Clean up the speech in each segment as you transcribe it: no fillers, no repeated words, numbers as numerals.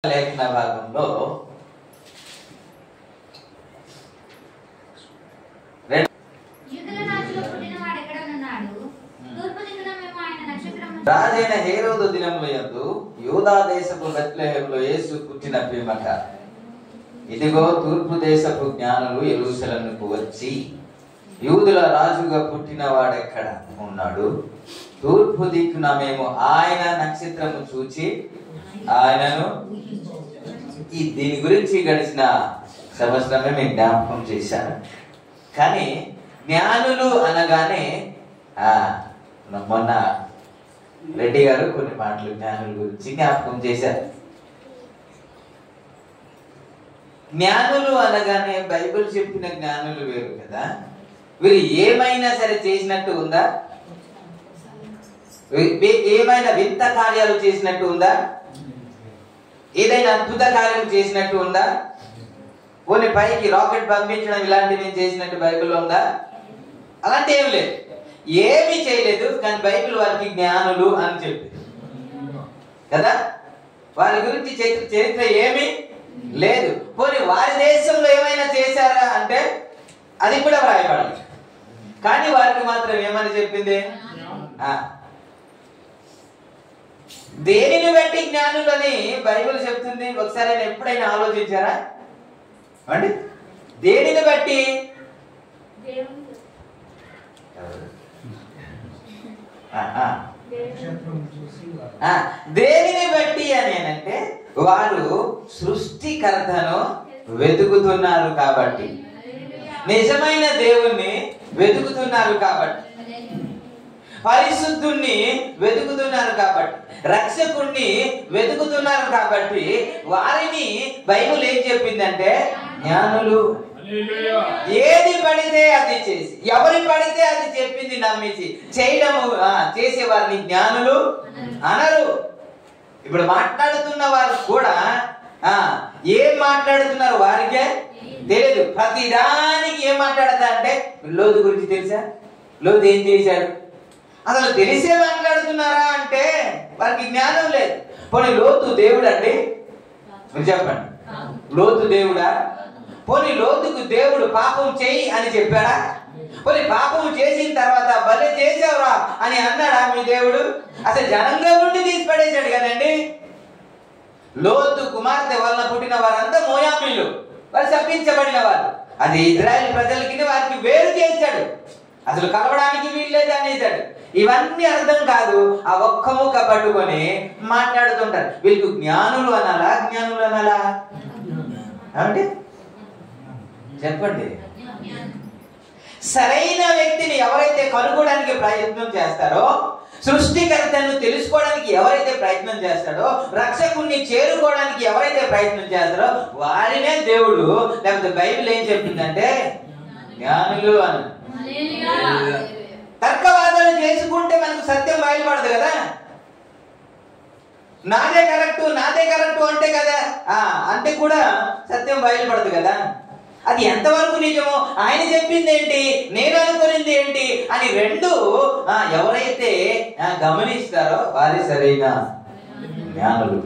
లేఖన భాగంలో రాజైన హేరోదు దినముల యందు యూదా దేశపు బెత్లెహేములో యేసు పుట్టిన పిమ్మట ఇదిగో తూర్పు దేశపు జ్ఞానులు యెరూషలేముకు వచ్చి యూదుల రాజుగా పుట్టిన వాడెక్కడ ఉన్నాడు, తూర్పు దిక్కున మేము ఆయన నక్షత్రము చూచి ఆయనను దీని గురించి గడిచిన సంవత్సరమే మేము జ్ఞాపకం చేశాను. కానీ జ్ఞానులు అనగానే మొన్న రెడ్డి గారు కొన్ని మాటలు జ్ఞానుల గురించి జ్ఞాపకం చేశారు. జ్ఞానులు అనగానే బైబిల్ చెప్పిన జ్ఞానులు వేరు కదా. వీరు ఏమైనా సరే చేసినట్టు ఉందా? ఏమైనా వింత కార్యాలు చేసినట్టు ఉందా? ఏదైనా అద్భుత కార్యం చేసినట్టు ఉందా? పోనీ పైకి రాకెట్ పంపించడం ఇలాంటివి చేసినట్టు బైబిల్లో ఉందా? అలాంటి ఏమి లేదు, ఏమీ చేయలేదు. కానీ బైబిల్ వారికి జ్ఞానులు అని చెప్పింది కదా. వారి గురించి చరిత్ర ఏమీ లేదు. పోనీ వారి దేశంలో ఏమైనా చేశారా అంటే అది కూడా వ్రాయబడాలి. కానీ వారికి మాత్రం ఏమని చెప్పింది? దేనిని బట్టి జ్ఞానులని బైబిల్ చెప్తుంది? ఒకసారి ఎప్పుడైనా ఆలోచించారా అండి? దేనిని బట్టి? దేనిని బట్టి అని అంటే వారు సృష్టికర్తను వెతుకుతున్నారు కాబట్టి, నిజమైన దేవుణ్ణి వెతుకుతున్నారు కాబట్టి, పరిశుద్ధుణ్ణి వెతుకుతున్నారు కాబట్టి, రక్షకుణ్ణి వెతుకుతున్నారు కాబట్టి వారిని బైబిల్ ఏం చెప్పిందంటే జ్ఞానులు. ఏది పడితే అది చేసి, ఎవరి పడితే అది చెప్పింది నమ్మించి చేయడము చేసే వారిని జ్ఞానులు అనరు. ఇప్పుడు మాట్లాడుతున్న వారు కూడా ఏం మాట్లాడుతున్నారు వారికే తెలియదు. ప్రతి దానికి ఏం మాట్లాడతా అంటే లోతు గురించి తెలుసా? లోతు ఏం చేశాడు? అసలు తెలిసే మాట్లాడుతున్నారా అంటే వారికి జ్ఞానం లేదు. పోనీ లోతు దేవుడు అండి? మీరు చెప్పండి, లోతు దేవుడా? పోనీ లోతుకు దేవుడు పాపం చెయ్యి అని చెప్పాడా? పోనీ పాపం చేసిన తర్వాత భలే చేసావురా అని అన్నాడా మీ దేవుడు? అసలు జనంగా నుండి తీసి పడేశాడు కదండి. లోతు కుమార్తె వలన పుట్టిన వారంతా మోయాబీలు, వారు శపించబడిన వారు. అది ఇజ్రాయెల్ ప్రజలకి వారికి వేరు చేశాడు. అసలు కలవడానికి వీల్లేదు అనేసాడు. ఇవన్నీ అర్థం కాదు. ఆ ఒక్క ముక్క పట్టుకొని మాట్లాడుతుంటారు. వీళ్ళకు జ్ఞానులు అనాలా జ్ఞానులు అనాలా అంటే చెప్పండి. సరైన వ్యక్తిని ఎవరైతే కనుక్కోవడానికి ప్రయత్నం చేస్తారో, సృష్టికర్తను తెలుసుకోవడానికి ఎవరైతే ప్రయత్నం చేస్తాడో, రక్షకుణ్ణి చేరుకోవడానికి ఎవరైతే ప్రయత్నం చేస్తారో వారినే దేవుడు, లేకపోతే బైబిల్ ఏం చెప్పిందంటే జ్ఞానులు అని. తర్కవాదాలు చేసుకుంటే మనకు సత్యం బయలుపడదు కదా. నాదే కరెక్టు అంటే కదా అంటే కూడా సత్యం బయలుపడదు కదా. అది ఎంతవరకు నిజమో, ఆయన చెప్పింది ఏంటి, నేను అనుకునింది ఏంటి అని రెండు ఎవరైతే గమనిస్తారో వారి సరైన జ్ఞానులు.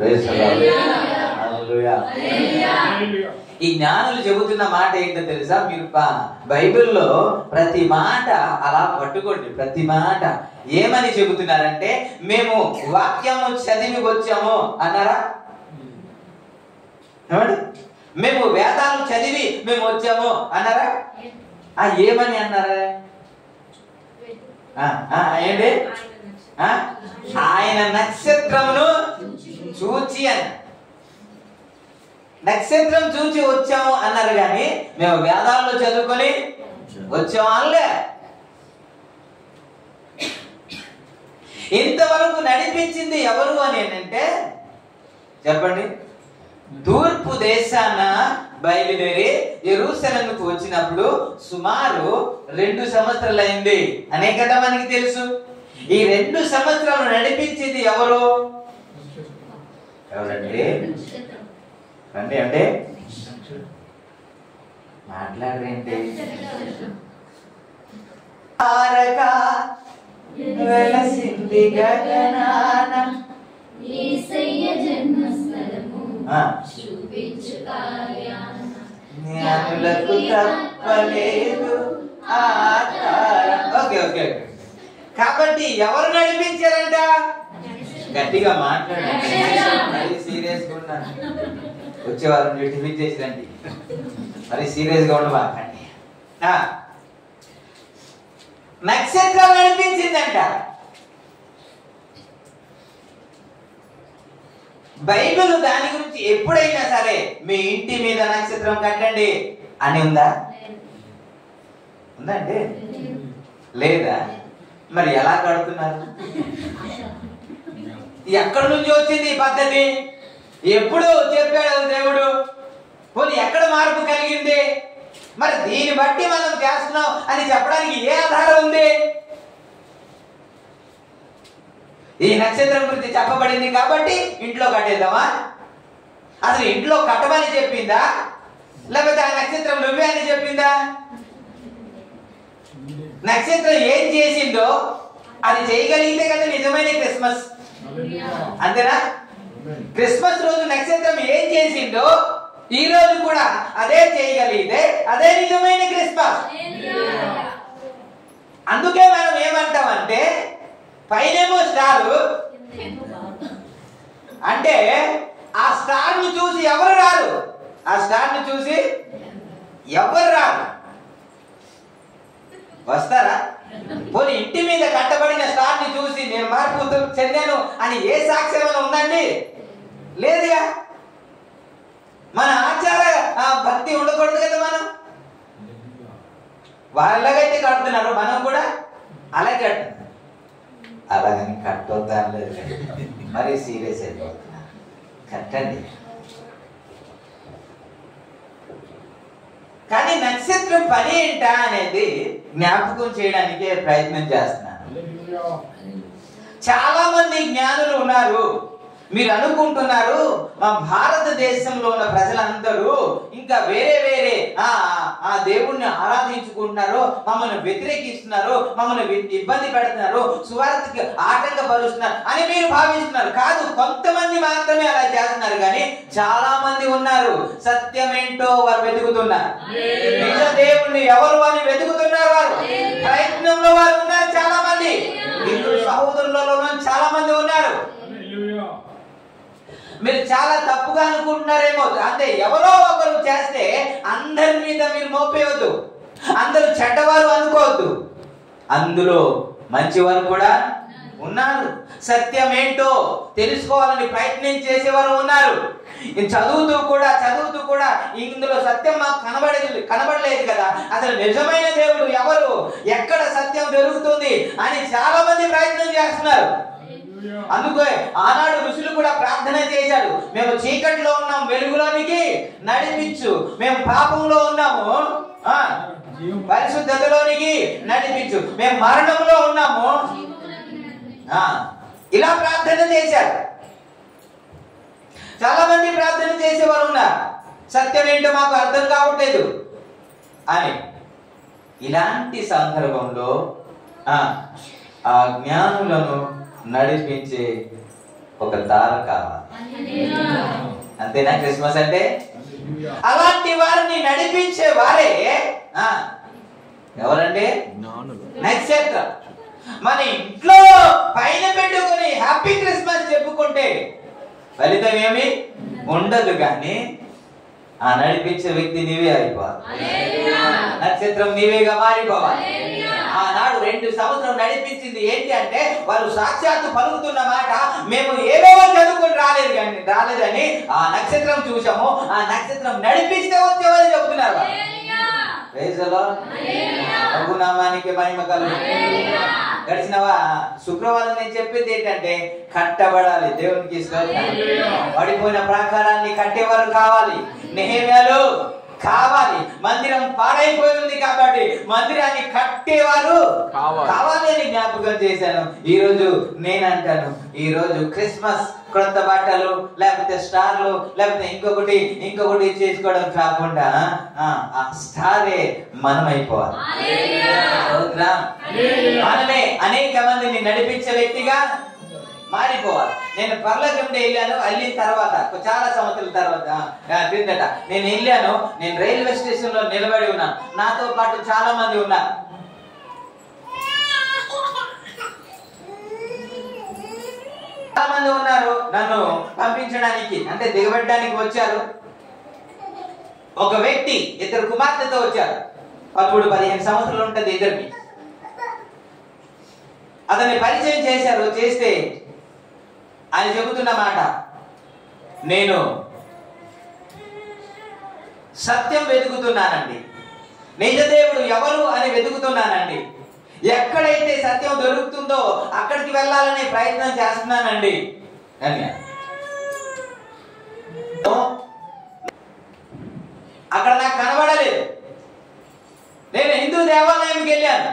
ఈ జ్ఞానులు చెబుతున్న మాట ఏంటో తెలుసా? మీరు బైబిల్లో ప్రతి మాట అలా పట్టుకోండి. ప్రతి మాట ఏమని చెబుతున్నారంటే, మేము వాక్యము చదివి వచ్చాము అన్నారా? మేము వేదాలు చదివి మేము వచ్చాము అన్నారా? ఏమని అన్నారా? ఏంటి? ఆయన నక్షత్రమును చూచి అని, నక్షత్రం చూచి వచ్చాము అన్నారు. కానీ మేము వేదాల్లో చదువుకొని వచ్చాము అనలే. ఇంతవరకు నడిపించింది ఎవరు అని అంటే చెప్పండి. తూర్పు దేశాన బయలుదేరి యెరూషలేముకు వచ్చినప్పుడు సుమారు 2 సంవత్సరాలు అయింది అనే కదా మనకి తెలుసు. ఈ 2 సంవత్సరాలు నడిపించింది ఎవరు? ఎవరండి? రండి అంటే మాట్లాడరేంటి? వెలసింది గగనాన యేసయ్య జన్మస్థలము జ్ఞానులకు తప్పలేదు. Okay okay. కాబట్టి ఎవరు నడిపించారంట? గట్టిగా మాట్లాడండి. సీరియస్గా ఉన్నాను. వచ్చేవారు టిఫిన్ చేసి రండి. మరి సీరియస్గా ఉండమాకండి. నక్షత్రం నడిపించిందంట. బైబిల్ దాని గురించి ఎప్పుడైనా సరే మీ ఇంటి మీద నక్షత్రం కట్టండి అని ఉందా? ఉందండి? లేదా? మరి ఎలా కడుతున్నారు? ఎక్కడి నుంచి వచ్చింది ఈ పద్ధతి? ఎప్పుడు చెప్పాడు దేవుడు? పోనీ ఎక్కడ మార్పు కలిగింది? మరి దీన్ని బట్టి మనం చేస్తున్నాం అని చెప్పడానికి ఏ ఆధారం ఉంది? ఈ నక్షత్రం గురించి చెప్పబడింది కాబట్టి ఇంట్లో కట్టేద్దామా? అసలు ఇంట్లో కట్టమని చెప్పిందా, లేకపోతే ఆ నక్షత్రం నువ్వే అని చెప్పిందా? నక్షత్రం ఏం చేసిందో అది చేయగలిగితే కదా నిజమైన క్రిస్మస్. అంతేనా? క్రిస్మస్ రోజు నక్షత్రం ఏం చేసిందో ఈ రోజు కూడా అదే చేయగలిగితే అదే నిజమైన క్రిస్మస్. అందుకే మనం ఏమంటామంటే పైనేమో స్టార్ అంటే ఆ స్టార్ ను చూసి ఎవరు రారు, ఆ స్టార్ ను చూసి ఎవరు రారు. వస్తారా? పోనీ ఇంటి మీద కట్టబడిన స్టార్ ని చూసి నేను మార్పు చెందాను అని ఏ సాక్ష్యం ఉందండి? లేదుగా. మన ఆచార భక్తి ఉండకూడదు కదా. మనం వాళ్ళగైతే కడుతున్నారు, మనం కూడా అలాగే కడుతున్నాం. అలాగని కట్టొద్దాం లేదు, మరీ సీరియస్ అయిపోతున్నా. కట్టండి. కానీ నక్షత్రం పని ఏంటా అనేది జ్ఞాపకం చేయడానికే ప్రయత్నం చేస్తున్నాను. చాలా మంది జ్ఞానులు ఉన్నారు. మీరు అనుకుంటున్నారు మా భారతదేశంలో ఉన్న ప్రజలందరూ ఇంకా వేరే వేరే ఆ దేవుణ్ణి ఆరాధించుకుంటున్నారు, మమ్మల్ని వ్యతిరేకిస్తున్నారు, మమ్మల్ని ఇబ్బంది పెడుతున్నారు, సువార్తకి ఆటంకపరుస్తున్నారు అని మీరు భావిస్తున్నారు. కాదు, కొంతమంది మాత్రమే అలా చేస్తున్నారు. కానీ చాలా మంది ఉన్నారు సత్యమేంటో వారు వెతుకుతున్నారు. నిజ దేవుణ్ణి ఎవరు అని వెతుకుతున్నారు. వారు ప్రయత్నంలో వారు ఉన్నారు. చాలా మంది హిందూ సహోదరులలో చాలా మంది ఉన్నారు. మీరు చాలా తప్పుగా అనుకుంటున్నారేమో. అంటే ఎవరో ఒకరు చేస్తే అందరి మీద మీరు మోపేయవద్దు. అందరూ చెడ్డవారు అనుకోవద్దు. అందులో మంచివారు కూడా ఉన్నారు. సత్యం ఏంటో తెలుసుకోవాలని ప్రయత్నం చేసేవారు ఉన్నారు. చదువుతూ కూడా ఇందులో సత్యం మాకు కనబడలేదు కదా, అసలు నిజమైన దేవుడు ఎవరు, ఎక్కడ సత్యం దొరుకుతుంది అని చాలా మంది ప్రయత్నం చేస్తున్నారు. అందుకే ఆనాడు ఋషులు కూడా ప్రార్థన చేశారు. మేము చీకటిలో ఉన్నాం, వెలుగులోనికి నడిపించు. మేము పాపంలో ఉన్నాము, పరిశుద్ధతలోనికి నడిపించు. మేము మరణంలో ఉన్నాము, ఇలా ప్రార్థన చేశారు. చాలా మంది ప్రార్థన చేసేవారు ఉన్నారు. సత్యం ఏంటో మాకు అర్థం కావట్లేదు అని. ఇలాంటి సందర్భంలో ఆ జ్ఞానులను నడిపించే ఒక తార కావాలి. అంతేనా క్రిస్మస్ అంటే? అలాంటి వారిని నడిపించే వారే ఎవరంటే నక్షత్రం. మన ఇంట్లో పైన పెట్టుకుని హ్యాపీ క్రిస్మస్ చెప్పుకుంటే ఫలితం ఏమి ఉండదు. కానీ ఆ నడిపించే వ్యక్తి నీవే అయిపోవాలి. నక్షత్రం నీవేగా మారిపోవాలి. ఆనాడు 2 సంవత్సరం నడిపించింది ఏంటి అంటే వారు సాక్షాత్తు పలుకుతున్న మాట మేము ఏవేవో చదువుకుని రాలేదని ఆ నక్షత్రం చూసాము, ఆ నక్షత్రం నడిపిస్తే వచ్చేవాళ్ళు చెబుతున్నారు. ప్రభునామానికి మహిమ కలుగు. గడిచిన శుక్రవారం నేను చెప్పింది ఏంటంటే కట్టబడాలి. దేవునికి పడిపోయిన ప్రాకారాన్ని కట్టేవారు కావాలి, నెహెమ్యాలు కావాలి. మందిరం పాడైపోయి ఉంది కాబట్టి మందిరాన్ని కట్టేవారు కావాలి అని జ్ఞాపకం చేశాను. ఈ రోజు నేనంటాను, ఈ రోజు క్రిస్మస్ క్రొత్త బట్టలు లేకపోతే స్టార్లు లేకపోతే ఇంకొకటి చేసుకోవడం కాకుండా ఆ స్టారే మనం అయిపోవాలి. మనమే అనేక మందిని నడిపించే వ్యక్తిగా మారిపోవాలి. నేను పరలోకం వెళ్ళాను, వెళ్ళిన తర్వాత చాలా సంవత్సరాల తర్వాత క్రిందట నేను వెళ్ళాను. నేను రైల్వే స్టేషన్ లో నిలబడి ఉన్నాను, నాతో పాటు చాలా మంది ఉన్నారు. చాలా మంది ఉన్నారు నన్ను పంపించడానికి, అంటే దిగబెట్టడానికి వచ్చారు. ఒక వ్యక్తి ఇద్దరు కుమార్తెతో వచ్చారు. 13-15 సంవత్సరాలు ఉంటుంది ఇద్దరికి. అతన్ని పరిచయం చేశారు. చేస్తే ఆయన చెబుతున్న మాట, నేను సత్యం వెతుకుతున్నానండి, నిజదేవుడు ఎవరు అని వెతుకుతున్నానండి, ఎక్కడైతే సత్యం దొరుకుతుందో అక్కడికి వెళ్ళాలనే ప్రయత్నం చేస్తున్నానండి అని. అక్కడ నాకు కనబడలేదు. నేను హిందూ దేవాలయంకి వెళ్ళాను,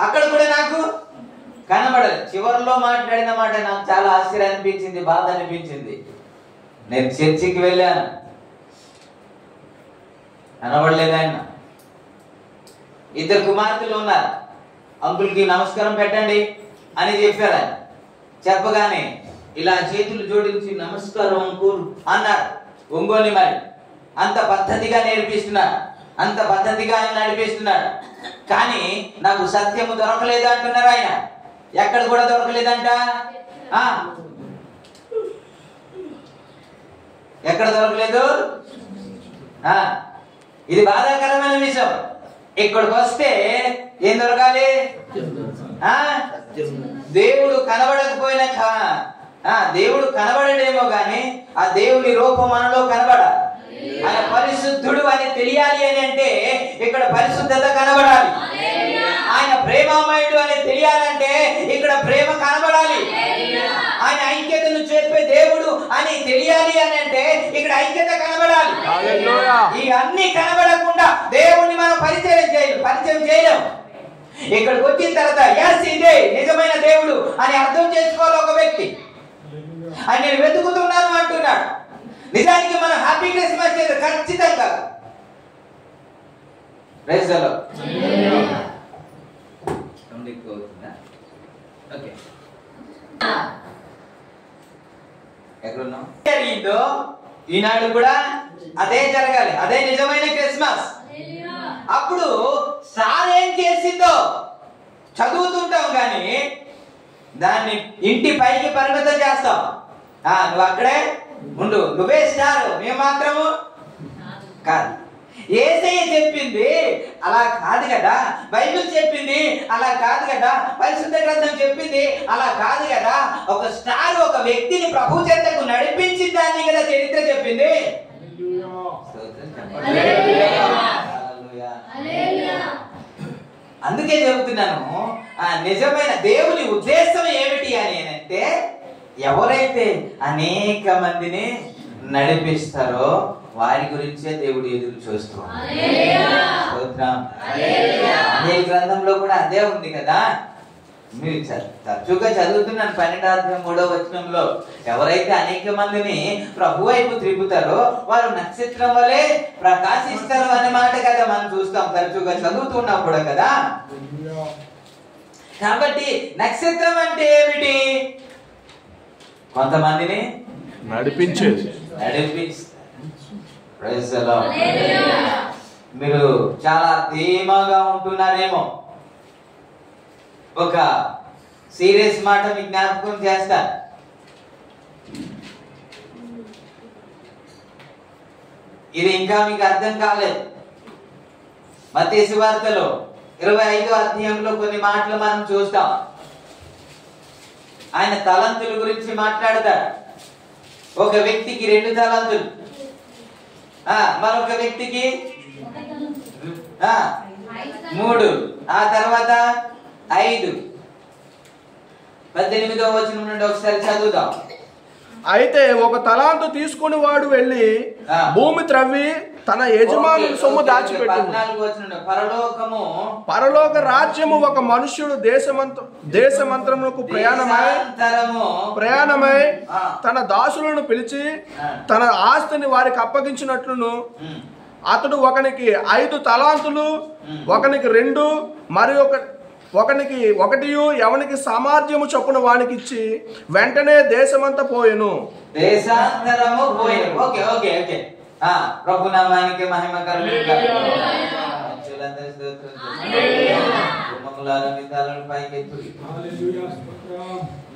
అక్కడ కూడా నాకు కనబడలేదు. చివరిలో మాట్లాడిన మాట నాకు చాలా ఆశ్చర్యం అనిపించింది, బాధ అనిపించింది. నేను చర్చికి వెళ్ళాను, కనబడలేదు ఆయన. ఇద్దరు కుమార్తెలు ఉన్నారు, అంకుల్కి నమస్కారం పెట్టండి అని చెప్పారు. ఆయన చెప్పగానే ఇలా చేతులు జోడించి నమస్కారం అంకుల్ అన్నారు. ఒంగోని మరి అంత పద్ధతిగా నేర్పిస్తున్నారు, అంత పద్ధతిగా ఆయన నడిపిస్తున్నాడు. కానీ నాకు సత్యము దొరకలేదు అంటున్నారు ఆయన. ఎక్కడ కూడా దొరకలేదంట. ఎక్కడ దొరకలేదు. ఇది బాధాకరమైన విషయం. ఇక్కడికి వస్తే ఏం దొరకాలి? దేవుడు కనబడకపోయినా దేవుడు కనబడడేమో గాని ఆ దేవుని రూపం మనలో కనబడాలి. ఆయన పరిశుద్ధుడు అని తెలియాలి అని అంటే ఇక్కడ పరిశుద్ధత కనబడాలి. ఆయన ప్రేమమయుడు అని తెలియాలంటే ఇక్కడ ప్రేమ కనబడాలి. ఆయన ఐక్యతను చెప్పే దేవుడు అని తెలియాలి అని అంటే ఇక్కడ ఐక్యత కనబడాలి. ఈ అన్ని కనబడకుండా దేవుణ్ణి మనం పరిచయం చేయలేం. ఇక్కడికి వచ్చిన తర్వాత ఎస్ ఇదే నిజమైన దేవుడు అని అర్థం చేసుకోవాలి ఒక వ్యక్తి. ఆయన నేను వెతుకుతున్నాను అంటున్నాడు. నిజానికి మనం హ్యాపీ క్రిస్మస్ చేద్దాం ఖచ్చితంగా. Praise the lord. ఓకే, ఎక్కడున్నాం? ఈనాడు కూడా అదే జరగాలి, అదే నిజమైన క్రిస్మస్. అప్పుడు సార్ ఏం చేసిందో చదువుతుంటాం కానీ దాన్ని ఇంటి పైకి పరిమితం చేస్తాం. నువ్వు అక్కడే ఉండు, నువ్వే స్టార్, మేము మాత్రము కాదు. యేసయ్య చెప్పింది అలా కాదు కదా, బైబిల్ చెప్పింది అలా కాదు కదా, పరిశుద్ధ గ్రంథం చెప్పింది అలా కాదు కదా. ఒక స్టార్ ఒక వ్యక్తిని ప్రభు చెంతకు నడిపించిన దాన్ని కదా చరిత్ర చెప్పింది. అందుకే చెబుతున్నాను, నిజమైన దేవుని ఉద్దేశం ఏమిటి అని అంటే ఎవరైతే అనేక మందిని నడిపిస్తారో వారి గురించే దేవుడు ఎదురు చూస్తున్నాడు. అదే గ్రంథంలో కూడా అదే ఉంది కదా. మీరు తరచుగా చదువుతున్నాను 12:3 ఎవరైతే అనేక మందిని ప్రభు వైపు త్రిపుతారో వారు నక్షత్రం వలె ప్రకాశిస్తారు అనే మాట కదా మనం చూస్తాం, తరచుగా చదువుతున్నప్పుడు కదా. కాబట్టి నక్షత్రం అంటే ఏమిటి? కొంతమందిని నడిపించేది. మీరు చాలా ధీమాగా ఉంటున్నారేమో. ఒక సీరియస్ మాట మీకు జ్ఞాపకం చేస్తా. ఇది ఇంకా మీకు అర్థం కాలేదు. మత్తయి సువార్తలో 25వ అధ్యాయంలో కొన్ని మాటలు మనం చూస్తాం. ఆయన తలంతుల గురించి మాట్లాడతాడు. ఒక వ్యక్తికి 2 తలంతులు, మరొక వ్యక్తికి 3, ఆ తర్వాత 5. 18వ వచనం నుండి ఒకసారి చదువుదాం. అయితే ఒక తలాంతు తీసుకుని వాడు వెళ్ళి భూమి త్రవ్వి తన యజమానుని సొమ్ము దాచిపెట్టింది. పరలోక రాజ్యము ఒక మనుష్యుడు దేశమంతరమునకు ప్రయాణమై తన దాసులను పిలిచి తన ఆస్తిని వారికి అప్పగించినట్లును అతడు ఒకనికి 5 తలాంతులు, ఒకనికి 2, మరి ఒకటియు ఎవనికి సామర్థ్యము చొప్పున వానికి ఇచ్చి వెంటనే దేశమంతా పోయెను. దేశాంతరము పోయెను. Okay okay okay. ప్రభు నామానికి మహిమ కలుగుగాక.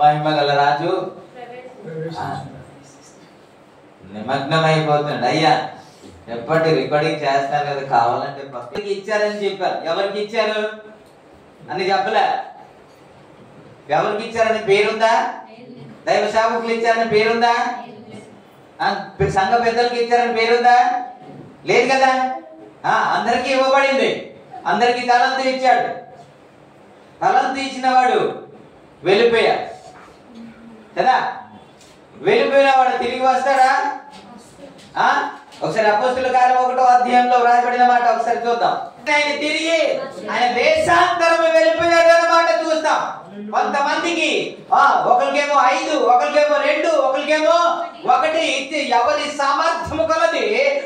మహిమ గల రాజు నిమగ్నమైపోతున్నాడు. అయ్యా ఎప్పటి రికార్డింగ్ చేస్తున్నారు కదా, కావాలంటే పక్కకి ఇచ్చారని చెప్పారు. ఎవరికి ఇచ్చారు అని చెప్పలే. ఎవరికి ఇచ్చారని పేరుందా? దైవ సేవకులు ఇచ్చారని పేరుందా? సంఘ పెద్దలకి ఇచ్చారని పేరుందా? లేదు కదా. అందరికీ ఇవ్వబడింది. అందరికీ తలంతు ఇచ్చాడు. తలంతు ఇచ్చిన వాడు వెళ్ళిపోయాడు కదా. వెళ్ళిపోయిన వాడు తిరిగి వస్తాడా? ఒకసారి అపోస్తుల కార్యం 1వ అధ్యాయంలో వ్రాయబడిన మాట ఒకసారి చూద్దాం. ఆయన తిరిగి ఆయన దేశాంతరం వెళ్ళిపోయాడు అన్నమాట చూస్తాం. కొంతమందికి ఒకరికేమో 5, ఒకరికేమో 2, ఒకరికేమో 1 ఇచ్చి ఎవరి సామర్థ్యము కలది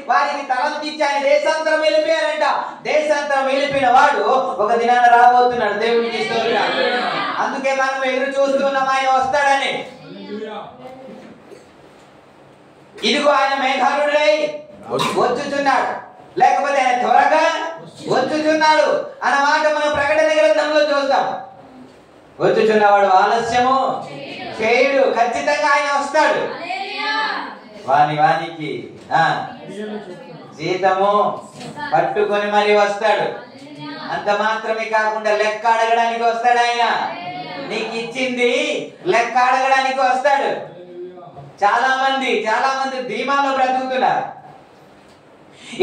వారికి తలంతు ఇచ్చి ఆయన దేశాంతరం వెళ్ళిపోయారంట. దేశాంతరం వెళ్ళిపోయిన వాడు ఒక దినాన రాబోతున్నాడు. దేవునికి స్తోత్రం. అందుకే మనం ఎదురు చూస్తున్నాం ఆయన వస్తాడని. ఇదిగో ఆయన మేఘారుడై వచ్చుచున్నాడు, లేకపోతే ఆయన త్వరగా వచ్చుచున్నాడు అన్నమాట మనం ప్రకటన గ్రంథంలో చూస్తాం. వచ్చుచున్నవాడు ఆలస్యము చేయడు, ఖచ్చితంగా ఆయన వస్తాడు. వానికి జీతము పట్టుకొని మరి వస్తాడు. అంత మాత్రమే కాకుండా లెక్క అడగడానికి వస్తాడు. ఆయన నీకు ఇచ్చింది లెక్క అడగడానికి వస్తాడు. చాలా మంది ధీమాలో బ్రతుకుతున్నారు.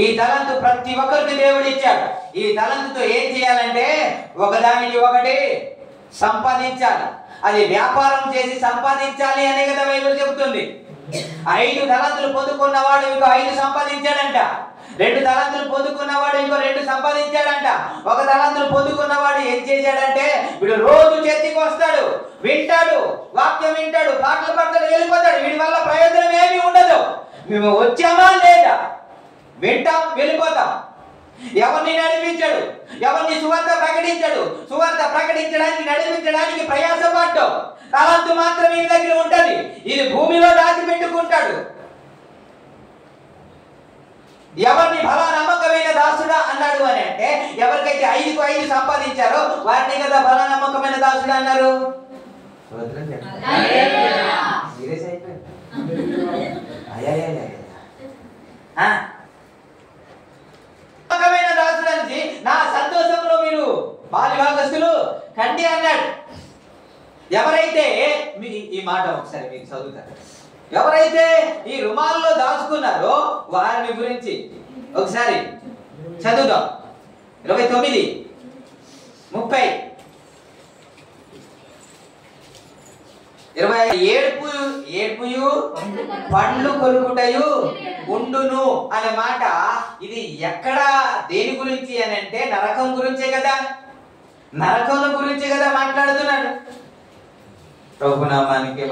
ఈ తలంతు ప్రతి ఒక్కరికి దేవుడు ఇచ్చాడు. ఈ తలంతుతో ఏం చేయాలంటే ఒకదానికి ఒకటి సంపాదించాలి. అది వ్యాపారం చేసి సంపాదించాలి అనే కదా బైబిల్ చెబుతుంది. 5 తలంతులు పొందుకున్నవాడు ఇంకో 5 సంపాదించాడంట. 2 తలంతులు పొందుకున్నవాడు ఇంకో 2 సంపాదించాడంట. 1 తలంతులు పొందుకున్నవాడు ఏం చేశాడంటే వీడు రోజు చర్చికి వస్తాడు, వింటాడు, వాక్యం వింటాడు, పాటలు పాడతాడు, వెళ్ళిపోతాడు. వీడి వల్ల ప్రయోజనం ఏమీ ఉండదు. మేము వచ్చామా లేదా, వింటాం, వెళ్ళిపోతాం. ఎవరిని నడిపించాడు, ఎవరిని సువార్త ప్రకటించాడు, సువార్త ప్రకటించడానికి నడిపించడానికి ప్రయాసపడ్డావు. తలంతు మాత్రం ఈ దగ్గర ఉంటది. ఇది భూమిలో దాచిపెట్టుకుంటాడు. ఎవరిని బలా నమ్మకమైన దాసుడా అన్నాడు అని అంటే ఎవరికైతే 5కు 5 సంపాదించారో వారిని కదా బలా నమ్మకమైన దాసుడా అన్నారు. నమ్మకమైన దాసుడు నుంచి నా సంతోషంలో మీరు బాలిభాగస్తులు కండి అన్నాడు. ఎవరైతే ఈ మాట ఒకసారి మీరు చదువుతారు. ఎవరైతే ఈ రుమాల్లో దాచుకున్నారో వారిని గురించి ఒకసారి చదువుదాం. 29, 30, 20. ఏడ్పుయు పండ్లు కొరుకుటయు ఉండును అనే మాట ఇది ఎక్కడ దేని గురించి అని అంటే నరకం గురించే కదా. నరకం గురించి కదా మాట్లాడుతున్నాడు. ప్రభునామానికి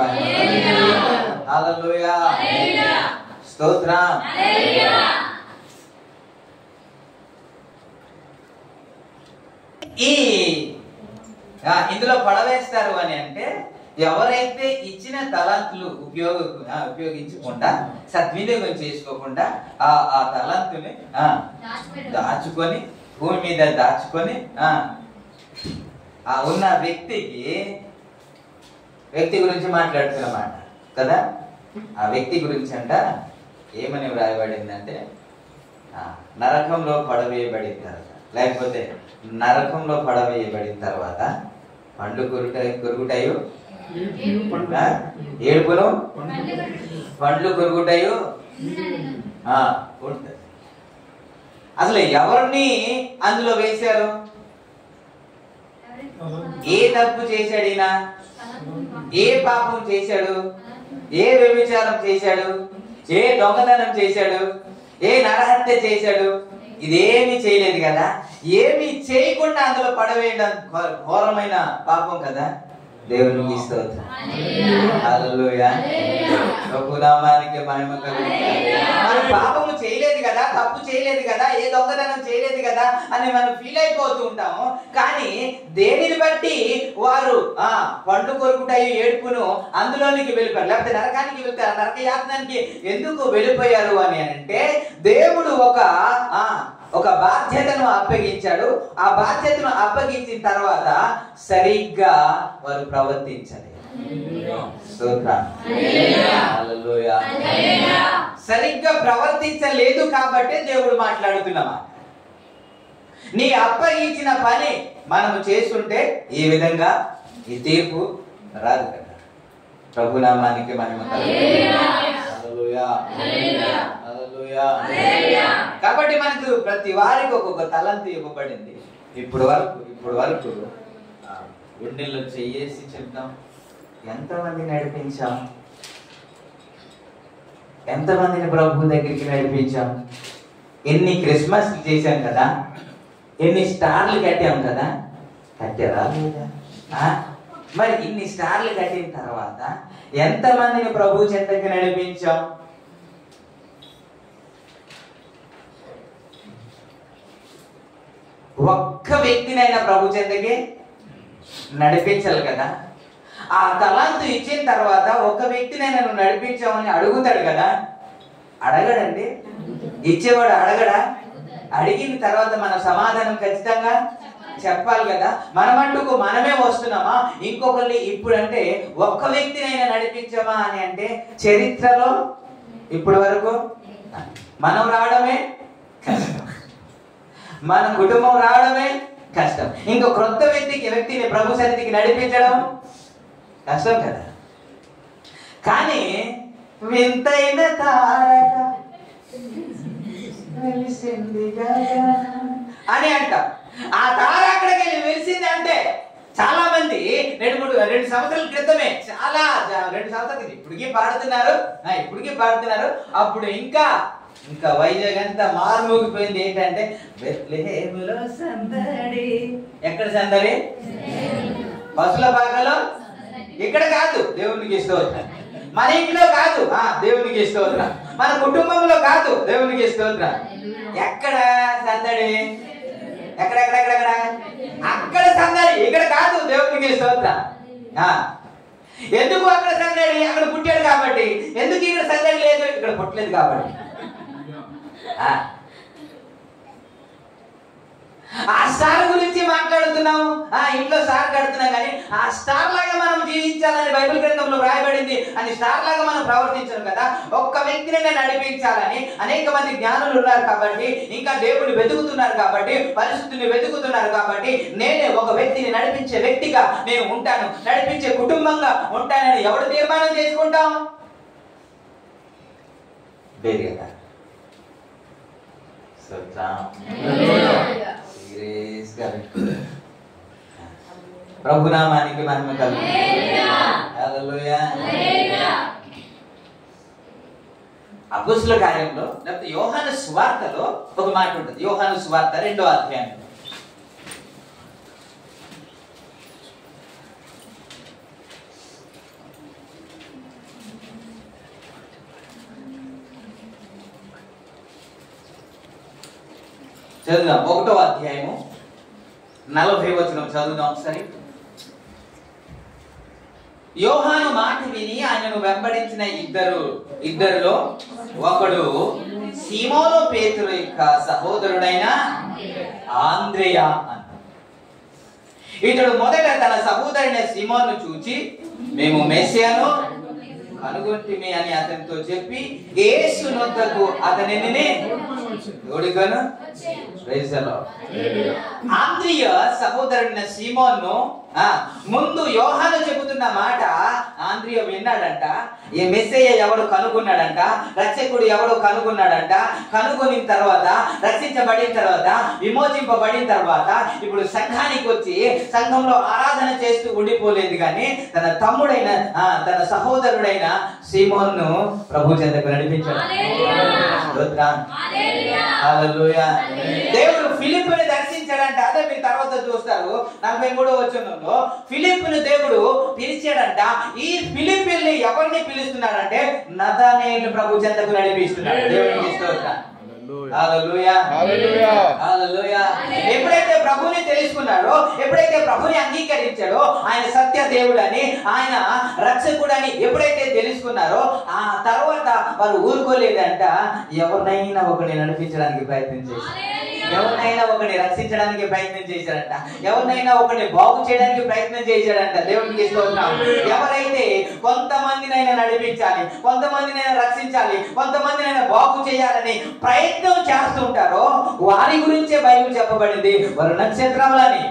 హల్లెలూయా, స్తోత్రం. ఇందులో పడవేస్తారు అని అంటే ఎవరైతే ఇచ్చిన తలంతులు ఉపయోగించకుండా సద్వినియోగం చేసుకోకుండా ఆ తలంతుని దాచుకొని భూమి మీద దాచుకొని ఉన్న వ్యక్తి గురించి మాట్లాడుతున్నమాట కదా. ఆ వ్యక్తి గురించి అంట ఏమని వ్రాయబడిందంటే నరకంలో పడవేయబడిన తర్వాత, లేకపోతే నరకంలో పడవేయబడిన తర్వాత పండ్లు కొరుకుటయు ఏడుపును పండ్లు కొరుకుటయు ఉంటుంది. అసలు ఎవరిని అందులో వేశారు? ఏ తప్పు చేశాడు ఈయన? ఏ పాపం చేశాడు? ఏ వ్యభిచారం చేశాడు? ఏ దొంగతనం చేశాడు? ఏ నరహత్య చేశాడు? ఇదేమి చేయలేదు కదా. ఏమి చేయకుండా అందులో పడవేయడం ఘోరమైన పాపం కదా. దేవునికి స్తోత్రం. హల్లెలూయా, ప్రభునామానికి మహిమ కలుగును. మరి పాపము చేయలేదు కదా, తప్పు చేయలేదు కదా, ఏ దొంగతనం చేయలేదు కదా అని మనం ఫీల్ అయిపోతూ ఉంటాము. కానీ దేనిని బట్టి వారు పండు కొరుకుటయు ఏడుపును అందులోనికి వెళ్ళిపోయారు, లేకపోతే నరకానికి వెళ్తారు, నరక యాతనానికి ఎందుకు వెళ్ళిపోయారు అని అంటే దేవుడు ఒక బాధ్యతను అప్పగించాడు. ఆ బాధ్యతను అప్పగించిన తర్వాత సరిగ్గా వారు ప్రవర్తించలేదు. సరిగ్గా ప్రవర్తించలేదు కాబట్టి దేవుడు మాట్లాడుతున్నమా, నీ అప్పగించిన పని మనము చేస్తుంటే ఈ విధంగా ఈ తీర్పు రాదు కదా. ప్రభు నామానికి మహిమ కాబట్టి మనకు ప్రతి వారికి ఒక్కొక్క తలంతు ఇవ్వబడింది. ఇప్పుడు వరకు గుండెల్లో చెయ్యేసి చెప్తాం, ఎంతమంది నడిపించాం, ఎంతమందిని ప్రభు దగ్గరికి నడిపించాం, ఎన్ని క్రిస్మస్ చేశాం కదా, ఎన్ని స్టార్లు కట్టాం కదా. కట్టారా లేదా? మరి ఇన్ని స్టార్లు కట్టిన తర్వాత ఎంతమందిని ప్రభు చెంతకి నడిపించాం? ఒక్క వ్యక్తినైనా ప్రభు చెంతకి నడిపించాలి కదా. ఆ తలాంతు ఇచ్చిన తర్వాత ఒక వ్యక్తినైనా నువ్వు నడిపించామని అడుగుతాడు కదా. అడగడండి, ఇచ్చేవాడు అడగడా? అడిగిన తర్వాత మన సమాధానం ఖచ్చితంగా చెప్పాలి కదా. మనమంటూ మనమే వస్తున్నామా, ఇంకొకరిని ఇప్పుడంటే ఒక్క వ్యక్తినైనా నడిపించామా అని అంటే చరిత్రలో ఇప్పటి వరకు మనం రావడమే కష్టం, మన కుటుంబం రావడమే కష్టం. ఇంకో క్రొత్త వ్యక్తిని ప్రభు సన్నిధికి నడిపించడం కష్టం కదా. కానీ వింతైన తారక అని అంట. ఆ తార అక్కడికి వెళ్ళి వెలిసింది అంటే చాలా మంది 2 సంవత్సరాల క్రితమే, చాలా 2 సంవత్సరాల క్రితం ఇప్పటికీ పాడుతున్నారు. అప్పుడు ఇంకా వైజాగ్ అంతా మారుమోగిపోయింది. ఏంటంటే బెత్లెహేములో సందడి. ఎక్కడ సందడి? బస్సుల భాగంలో. ఇక్కడ కాదు, దేవునికి స్తోత్రం. మన ఇంట్లో కాదు, దేవునికి స్తోత్రం. మన కుటుంబంలో కాదు, దేవునికి స్తోత్రం. ఎక్కడ సందడి? ఎక్కడెక్కడెక్కడెక్కడ? అక్కడ సందడి, ఇక్కడ కాదు, దేవునికి స్తోత్రం. ఎందుకు అక్కడ సందడి? అక్కడ పుట్టాడు కాబట్టి. ఎందుకు ఇక్కడ సందడి లేదు? ఇక్కడ పుట్టలేదు కాబట్టి. ఆ స్టార్ గురించి మాట్లాడుతున్నాము, ఇంట్లో స్టార్ కడుతున్నాం, కానీ ఆ స్టార్ లాగా మనం జీవించాలని బైబిల్ గ్రంథంలో రాయబడింది అని స్టార్ లాగా మనం ప్రవర్తించను కదా. ఒక్క వ్యక్తిని నడిపించాలని అనేక మంది జ్ఞానులు ఉన్నారు కాబట్టి, ఇంకా దేవుడు వెతుకుతున్నారు కాబట్టి, పరిశుద్ధిని వెతుకుతున్నారు కాబట్టి, నేనే ఒక వ్యక్తిని నడిపించే వ్యక్తిగా నేను ఉంటాను, నడిపించే కుటుంబంగా ఉంటానని ఎవరు తీర్మానం చేసుకుంటాం? ప్రభునామానికి మహిమ కలుగును. హల్లెలూయా. అపోస్తలుల కార్యంలో లేకపోతే యోహాను సువార్తలో ఒక మాట ఉంటుంది. యోహాను సువార్త 2వ అధ్యాయం. చదువుదాం. 1వ అధ్యాయము 40వ వచనం చదువుదాం ఒకసారి. యోహాను మాట విని ఆయనను వెంబడించిన ఇద్దరిలో ఒకడు సీమోను పేతురు యొక్క సహోదరుడైన ఆంద్రేయ. ఇతడు మొదట తన సహోదరుడైన సీమోను చూచి, మేము మెస్సియాను కనుగొంటిమి అని అతనితో చెప్పి యేసు నొద్దకు అతనిని తోడుకొను. ఆంద్రియ సహోదరుడైన సీమోను ముందు యోహాను చెబుతున్న మాట ఆంద్రియ విన్నాడంట. ఈ మెస్సయ్య ఎవడు కనుగొన్నాడంట, రక్షకుడు ఎవడు కనుగొన్నాడంట. కనుగొనిన తర్వాత, రక్షించబడిన తర్వాత, విమోచింపబడిన తర్వాత ఇప్పుడు సంఘానికి వచ్చి సంఘంలో ఆరాధన చేస్తూ ఉండిపోలేదు, కానీ తన తమ్ముడైన తన సహోదరుడైన సీమోను ప్రభు చెంతకు నడిపించాడు. దేవుడు ఫిలిప్పుని దర్శించాడంట. అదే మీరు తర్వాత చూస్తారు 43వ వచనంలో ఫిలిప్పుని దేవుడు పిలిచాడంట. ఈ ఫిలిప్పుల్ని ఎవరిని పిలుస్తున్నాడంటే నతనేలు ప్రభు చెంతకు నడిపిస్తున్నాడు. దేవునికి స్తోత్రం. హల్లెలూయా హల్లెలూయా హల్లెలూయా. ఎప్పుడైతే ప్రభువుని తెలుసుకున్నాడో, ఎప్పుడైతే ప్రభువుని అంగీకరించాడో, ఆయన సత్య దేవుడని, ఆయన రక్షకుడని ఎప్పుడైతే తెలుసుకున్నారో, ఆ తర్వాత వారు ఊరుకోలేదంట. ఎవరినైనా ఒకరిని నడిపించడానికి ప్రయత్నం చేశారు, ఎవరినైనా ఒకరిని రక్షించడానికి ప్రయత్నం చేశారంట, ఎవరినైనా ఒకరిని బాగు చేయడానికి ప్రయత్నం చేశాడంట. దేవునికి స్తోత్రం. ఎవరైతే కొంతమందినైనా నడిపించాలి, కొంతమందినైనా రక్షించాలి, కొంతమందినైనా బాగు చేయాలని ప్రయత్నం చేస్తుంటారో వారి గురించే బైబిల్ చెప్పబడింది వారు నక్షత్రములని.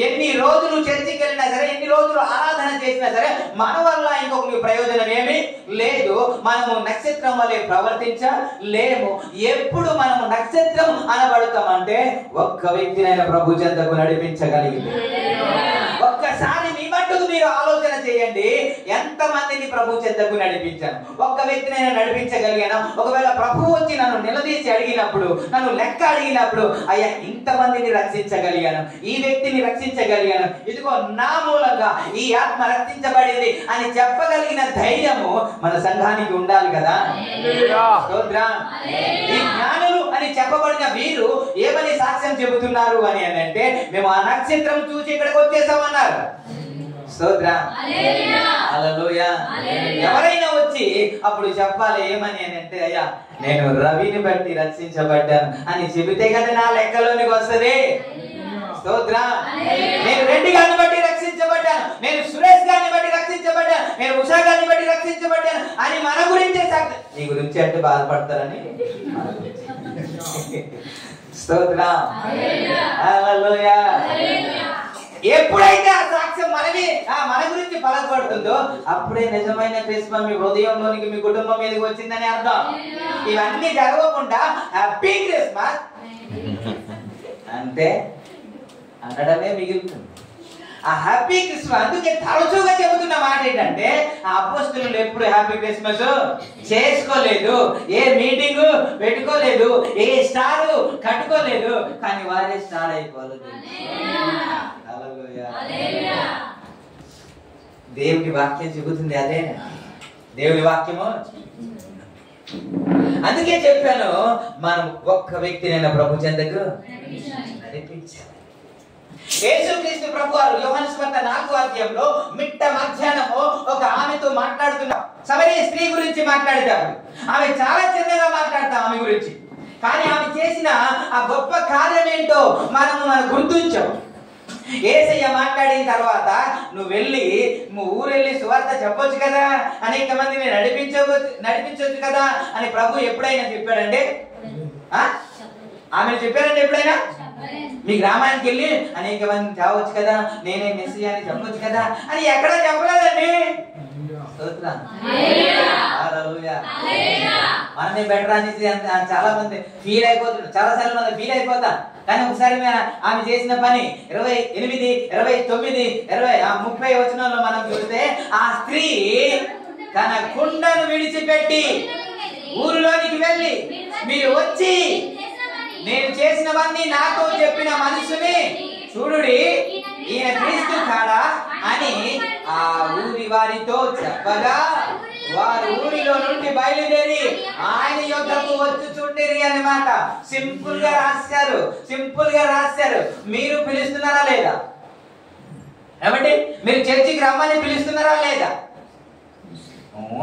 ఎన్ని రోజులు చర్చికి వెళ్ళినా సరే, ఎన్ని రోజులు ఆరాధన చేసినా సరే, మన వల్ల ఇంకొక ప్రయోజనం ఏమీ లేదు. మనము నక్షత్రం వల్లే ప్రవర్తించలేము. ఎప్పుడు మనము నక్షత్రం అనబడతామంటే ఒక్క వ్యక్తినైనా ప్రభు చెంతకు నడిపించగలిగింది. ఒక్కసారి మీ మట్టుకు మీరు ఆలోచన చేయండి, ఎంతమందిని ప్రభు చెంతకు నడిపించాను, ఒక్క వ్యక్తినైనా నడిపించగలిగాను. ఒకవేళ ప్రభు వచ్చి నన్ను నిలదీసి అడిగినప్పుడు, నన్ను లెక్క అడిగినప్పుడు, అయ్యా ఇంతమందిని రక్షించగలిగాను, ఈ వ్యక్తిని రక్షించగలిగాను, ఇదిగో నా మూలంగా ఈ ఆత్మ రక్షించబడింది అని చెప్పగలిగిన ధైర్యము మన సంఘానికి ఉండాలి కదా. ఈ జ్ఞానులు అని చెప్పబడిన వీరు ఏమని సాక్ష్యం చెబుతున్నారు అని అంటే, మేము ఆ నక్షత్రం చూసి ఇక్కడికి వచ్చేసామన్నారు. స్తోత్రం. హల్లెలూయా. ఎవరైనా వచ్చి అప్పుడు చెప్పాలి ఏమని అని అంటే, అయ్యా నేను రవిని బట్టి రక్షించబడ్డాను అని చెబితే కదా నా లెక్కలోనికి వస్తుంది. స్తోత్రం. నేను రెడ్డి గారిని బట్టి రక్షించబడ్డాను, నేను సురేష్ గారిని బట్టి రక్షించబడ్డాను, నేను ఉషా గారిని బట్టి రక్షించబడ్డాను అని మన గురించే సాక్ష్యం. నీ గురించి అంటే బాధపడతారని. స్తోత్రం. హల్లెలూయా. ఎప్పుడైతే ఆ సాక్ష్యం మన గురించి పలకబడుతుందో అప్పుడే నిజమైన క్రిస్మస్ మీ హృదయంలోనికి, మీ కుటుంబం మీదకి వచ్చిందని అర్థం. ఇవన్నీ జరగకుండా హ్యాపీ క్రిస్మస్ అంటే అనడమే మిగులుతుంది. ఆ హ్యాపీ క్రిస్మస్ అందుకే తరచుగా చెబుతున్న మాట ఏంటంటే, ఆ అపోస్తలులు ఎప్పుడు హ్యాపీ క్రిస్మస్ చేసుకోలేదు, ఏ మీటింగ్ పెట్టుకోలేదు, ఏ స్టార్ కట్టుకోలేదు, కానీ వారే స్టార్ అయిపోలేదు. దేవుని వాక్యం చెబుతుంది అదే, దేవుని వాక్యము. అందుకే చెప్పాను, మనం ఒక్క వ్యక్తినైనా ప్రభు చెంతకు నడిపించాలి. యేసుక్రీస్తు ప్రభు వారు యోహాను సువార్త 4వ అధ్యాయంలో మిట్ట మధ్యాహ్నము ఒక ఆమెతో మాట్లాడుతున్నారు. సమరయ స్త్రీ గురించి మాట్లాడతారు. ఆమె చాలా చిన్నగా మాట్లాడతాం ఆమె గురించి, కానీ ఆమె చేసిన ఆ గొప్ప కార్యం ఏంటో మనం గుర్తించాం. యేసయ్య మాట్లాడిన తర్వాత నువ్వు ఊరెళ్ళి సువార్త చెప్పొచ్చు కదా, అనేక మందిని నడిపించవచ్చు కదా అని ప్రభు ఎప్పుడైనా చెప్పాడంటే, ఆమె చెప్పారంటే ఎప్పుడైనా మీ గ్రామానికి వెళ్ళి అనేక మంది చావచ్చు కదా, నేనే మెస్సీయా అని చెప్పొచ్చు కదా అని ఎక్కడా చెప్పలేదండి. మనమే బెటర్ అనేసి చాలా మంది ఫీల్ అయిపోతున్నారు, చాలా సార్లు మనం ఫీల్ అయిపోతాం. కానీ ఒకసారి ఆమె చేసిన పని 28, 29, 30 వచనంలో మనం చూస్తే, ఆ స్త్రీ తన కుండను విడిచిపెట్టి ఊరిలోనికి వెళ్ళి, మీరు వచ్చి నేను చేసినవన్నీ నాతో చెప్పిన మనుషుని చూడుడి, ఈయన క్రీస్తు కాడా అని ఆ ఊరి వారితో చెప్పగా, వారు ఊరిలో నుండి బయలుదేరి ఆయన యొద్దకు వచ్చుచుండిరి అన్నమాట. సింపుల్ గా రాశారు. మీరు పిలుస్తున్నారా లేదా? ఏమండి, మీరు చర్చికి రమ్మని పిలుస్తున్నారా లేదా?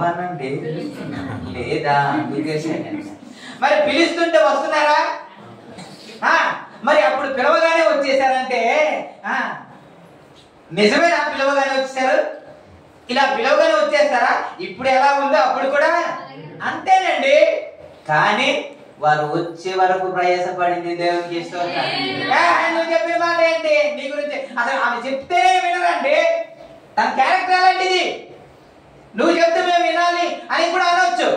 అనండి. లేదా? మరి పిలుస్తుంటే వస్తున్నారా? మరి అప్పుడు పిలవగానే వచ్చేసారంటే నిజమేనా? పిలవగానే వచ్చేసారు? ఇలా పిలవగానే వచ్చేస్తారా? ఇప్పుడు ఎలా ఉందో అప్పుడు కూడా అంతేనండి. కానీ వారు వచ్చే వరకు ప్రయాసపడింది. దేవునికి స్తోత్రం. నువ్వు చెప్పిన మాట ఏంటి? నీ గురించి అసలు ఆమె చెప్తేనే వినరండి. తన క్యారెక్టర్ అలాంటిది. నువ్వు చెప్తే మేము వినాలి అని కూడా అనొచ్చు.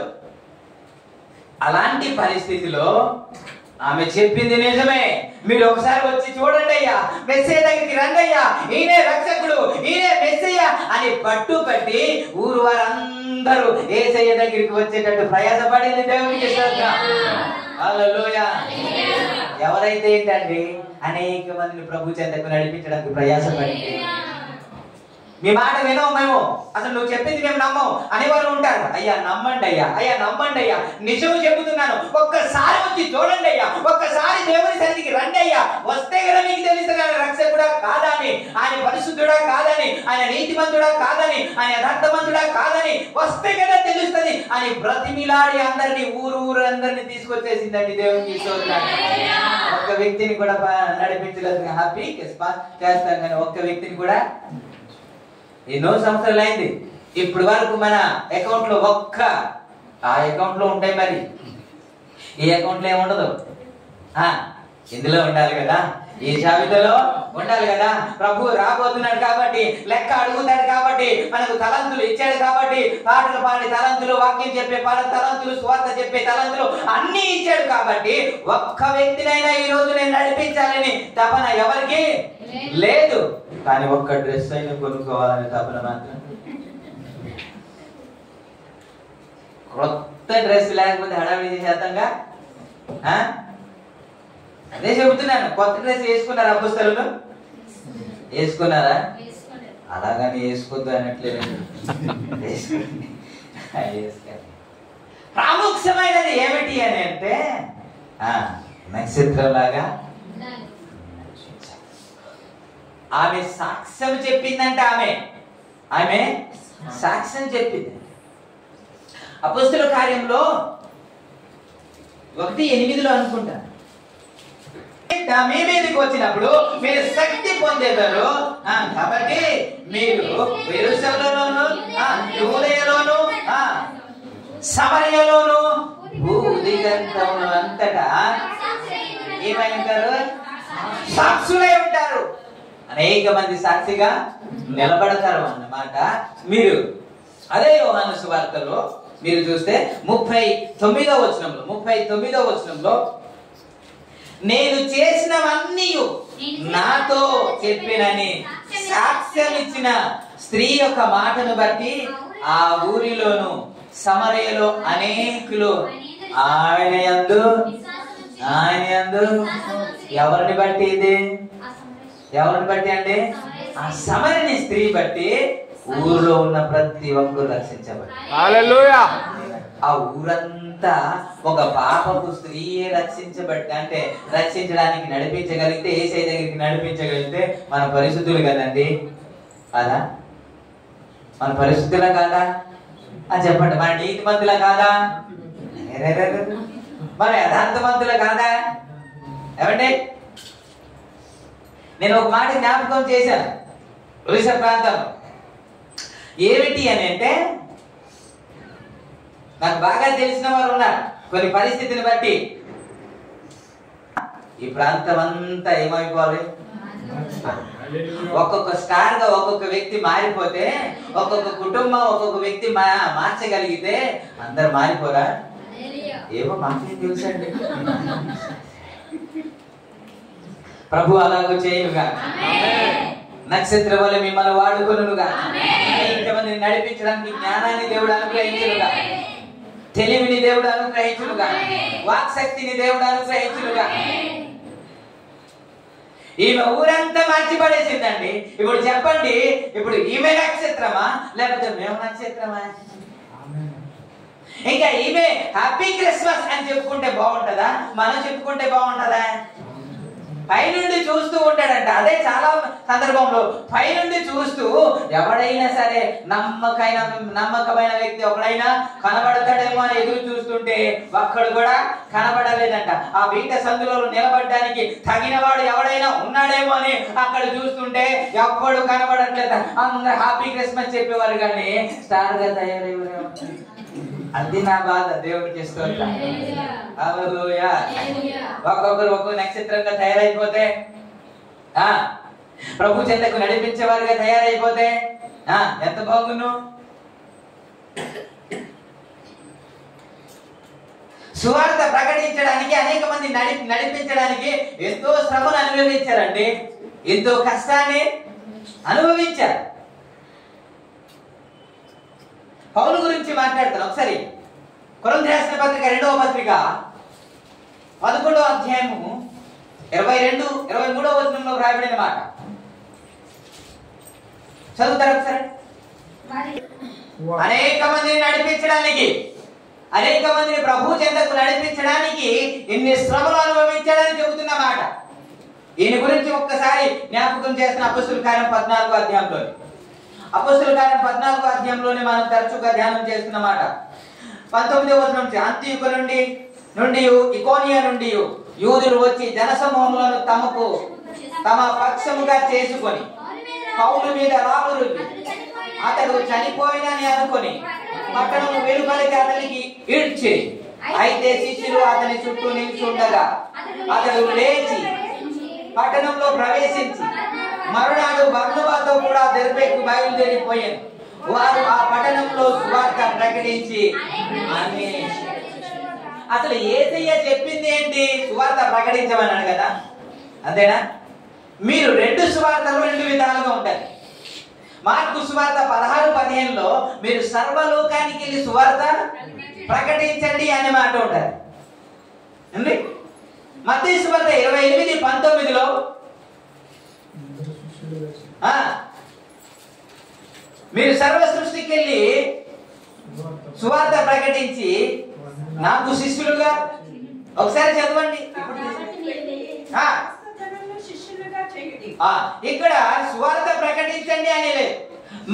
అలాంటి పరిస్థితిలో ఆమె చెప్పింది నిజమే. మీరు ఒకసారి వచ్చి చూడండి అయ్యా, మెస్సయ్య దగ్గరికి రండి అయ్యా, ఈయనే రక్షకుడు, ఈయనే మెస్సయ్య అని పట్టుపట్టి ఊరు వారందరూ యేసయ్య దగ్గరికి వచ్చేటట్టు ప్రయాసపడింది. దేవునికి స్తోత్రం. హల్లెలూయా. ఎవరైతే ఏంటండి అనేక మందిని ప్రభు చెంతకు నడిపించడానికి ప్రయాసపడింది. మీ మాట వినవు మేము, అసలు నువ్వు చెప్పింది మేము నమ్మవు అనేవారు ఉంటారు. అయ్యా నమ్మండి అయ్యా, అయ్యా నమ్మండి అయ్యా, నిజం చెబుతున్నాను, ఒక్కసారి వచ్చి చూడండి అయ్యా, ఒక్కసారి దేవుని సన్నిధికి రండి అయ్యా, వస్తే కదా మీకు తెలుస్తుంది ఆయన రక్షకుడా కాదా అని, ఆయన పరిశుద్ధుడా కాదని, ఆయన నీతిమంతుడా కాదని, ఆయన యథార్థవంతుడా కాదని వస్తే కదా తెలుస్తుంది అని బ్రతిమిలాడి అందరినీ ఊరు అందరినీ తీసుకొచ్చేసిందండి దేవునికి స్తోత్రం. ఒక్క వ్యక్తిని కూడా నడిపించలేదు, హ్యాపీ చేస్తాం కానీ ఒక్క వ్యక్తిని కూడా ఎన్నో సంవత్సరాలు అయింది ఇప్పుడు వరకు మన అకౌంట్ లో ఆ అకౌంట్ లో ఉంటాయి, మరి ఈ అకౌంట్ లో ఏముండదు, ఇందులో ఉండాలి కదా, ఈ జాబితాలో ఉండాలి కదా. ప్రభు రాబోతున్నాడు కాబట్టి, లెక్క అడుగుతాడు కాబట్టి, మనకు తలంతులు ఇచ్చాడు కాబట్టి, పాటలు పాడే తలంతులు, వాక్యం చెప్పే తలంతులు, స్వార్థ చెప్పే తలంతులు అన్ని ఇచ్చాడు కాబట్టి, ఒక్క వ్యక్తినైనా ఈ రోజు నేను నడిపించాలని తపన ఎవరికి లేదు. కానీ ఒక్క డ్రెస్ అయినా కొనుక్కోవాలని తపన మాత్రం. కొత్త డ్రెస్ లేకపోతే హడావిడి చేద్దాంగా. అదే చెబుతున్నాను, కొత్త డ్రెస్ వేసుకున్నారా అపోస్తలులు? వేసుకున్నారా? అలాగని వేసుకోద్దు అనట్లేదు. ప్రాముఖ్యమైనది ఏమిటి అని అంటే నక్షత్రం లాగా ఆమె సాక్ష్యం చెప్పిందంట. ఆమె సాక్ష్యం చెప్పింది. అపోస్తలుల కార్యంలో 1:8 అనుకుంటా, మీ మీదకి వచ్చినప్పుడు మీరు శక్తి పొందేవారు కాబట్టి మీరు యెరూషలేములోను, యూదయలోను, సమరయలోను, భూదిగంతమును అంతటా ఏమై ఉంటారు? సాక్షులై ఉంటారు. అనేక మంది సాక్షిగా నిలబడతారు అన్నమాట. మీరు అదే యోహాను సువార్తలో మీరు చూస్తే 39వ వచనంలో నేను చేసినవన్నీ నాతో చెప్పినని సాక్ష్యం ఇచ్చిన స్త్రీ యొక్క మాటను బట్టి ఆ ఊరిలోను సమరయలో అనేకులు ఆయన యందు ఎవరిని బట్టి ఇది? ఎవరిని బట్టి అంటే ఆ సమరని స్త్రీ బట్టి ఊరిలో ఉన్న ప్రతి ఒక్కరు రక్షించబడి, హల్లెలూయా. ఆ ఊరంతా ఒక పాపపు స్త్రీయే అంటే రక్షించడానికి నడిపించగలిగితే, యేసయ్య దగ్గరికి నడిపించగలిగితే మన పరిశుద్ధులు కదండి. అదా మన పరిశుద్ధులా కాదా? చెప్పండి, మన నీతిమంతులా కాదా? మన యథార్థవంతులా కాదా? ఏమండి, నేను ఒక మాట జ్ఞాపకం చేశాను ఒరిస్సా ప్రాంతంలో. ఏమిటి అని అంటే, నాకు బాగా తెలిసిన వారు ఉన్నారు. కొన్ని పరిస్థితిని బట్టి ఈ ప్రాంతం అంతా ఏమైపోవాలి? ఒక్కొక్క స్టార్ గా ఒక్కొక్క వ్యక్తి మారిపోతే, ఒక్కొక్క కుటుంబం ఒక్కొక్క వ్యక్తి మార్చగలిగితే అందరు మారిపోరా? ఏమో మాకేం తెలుసండి. ప్రభు అలాగో చేయుగా, నక్షత్రం వల్ల మిమ్మల్ని వాడుకొనుగా, ఇంతమందిని నడిపించడానికి జ్ఞానాన్ని దేవుడు అనుగ్రహించునుగా, తెలివిని దేవుడు అనుగ్రహించునుగా, వాక్శక్తిని దేవుడు అనుగ్రహించునుగా. ఈమె ఊరంతా మార్చిపడేసిందండి. ఇప్పుడు చెప్పండి, ఇప్పుడు ఈమె నక్షత్రమా లేకపోతే మేము నక్షత్రమా? ఇంకా ఈమె హ్యాపీ క్రిస్మస్ అని చెప్పుకుంటే బాగుంటుందా, మనం చెప్పుకుంటే బాగుంటుందా? పైనుండి చూస్తూ ఉంటాడంట. అదే చాలా సందర్భంలో పైనుండి చూస్తూ ఎవడైనా సరే నమ్మకమైన వ్యక్తి ఒకడైనా కనబడతాడేమో అని ఎదురు చూస్తుంటే ఒక్కడు కూడా కనబడలేదంట. ఆ బీట సందులో నిలబడడానికి తగిన వాడు ఎవడైనా ఉన్నాడేమో అని అక్కడ చూస్తుంటే ఎవ్వడు కనబడట్లేదు. అందరు హ్యాపీ క్రిస్మస్ చెప్పేవారు కానీ స్టార్ గా తయారయ్యేవారు. అది నా బాధ. దేవుడికి స్తోత్రం. హల్లెలూయా. ఒక్కొక్కరు ఒక్కొక్క నక్షత్రంగా తయారైపోతే, ప్రభు చెంతకు నడిపించే వారిగా తయారైపోతే ఎంత బాగును. సువార్త ప్రకటించడానికి అనేక మంది నడిపించడానికి ఎంతో శ్రమను అనుభవించారండి, ఎంతో కష్టాన్ని అనుభవించారు. పౌలు గురించి మాట్లాడతాను ఒకసారి. కొరింథీ రాసిన పత్రిక 2వ పత్రిక 11వ అధ్యాయము 22-23వ వచనంలో రాయబడిన మాట. చదువుతారు ఒకసారి. అనేక మందిని నడిపించడానికి, అనేక మందిని ప్రభు చెంతకు నడిపించడానికి ఇన్ని శ్రమలు అనుభవించాడని చెబుతున్న మాట. ఈయన గురించి ఒక్కసారి జ్ఞాపకం చేస్తున్న అపొస్తలుల కార్యం 14వ అధ్యాయంలో, అపొస్తలుల కార్యం 14వ అధ్యాయంలోనే మనం తరచుగా ధ్యానం చేస్తున్న మాట. 19వ వచనం నుంచి, అంత్యోకు నుండి ఇకోనియా నుండి యూదులు వచ్చి జనసమూహములను తమ పక్షముగా చేసుకొని పౌలు మీద రాళ్ళు రువ్వి అతడు చనిపోయినని అనుకొని పట్టణము వెలుపలికి అతనికి ఈడ్చి, అయితే శిష్యులు అతని చుట్టూ నిల్చుండగా అతడు లేచి పట్టణంలో ప్రవేశించి మరునాడు బర్నబాతో కూడా దెర్బేకు బయలుదేరిపోయాను. వారు ఆ పట్టణంలో సువార్త ప్రకటించి అసలు యేసయ్య చెప్పింది ఏంటి? సువార్త ప్రకటించమన్నాడు కదా, అంతేనా? మీరు రెండు సువార్తలు రెండు విధాలుగా ఉంటాయి. మార్కు సువార్త 16:15లో మీరు సర్వలోకానికి వెళ్ళి సువార్త ప్రకటించండి అనే మాట ఉంటారు. మత్తయి సువార్త 28:19లో మీరు సర్వ సృష్టికి వెళ్ళి సువార్త ప్రకటించి నాకు శిష్యులుగా, ఒకసారి చదవండి. ఇక్కడ సువార్త ప్రకటించండి అని లేదు,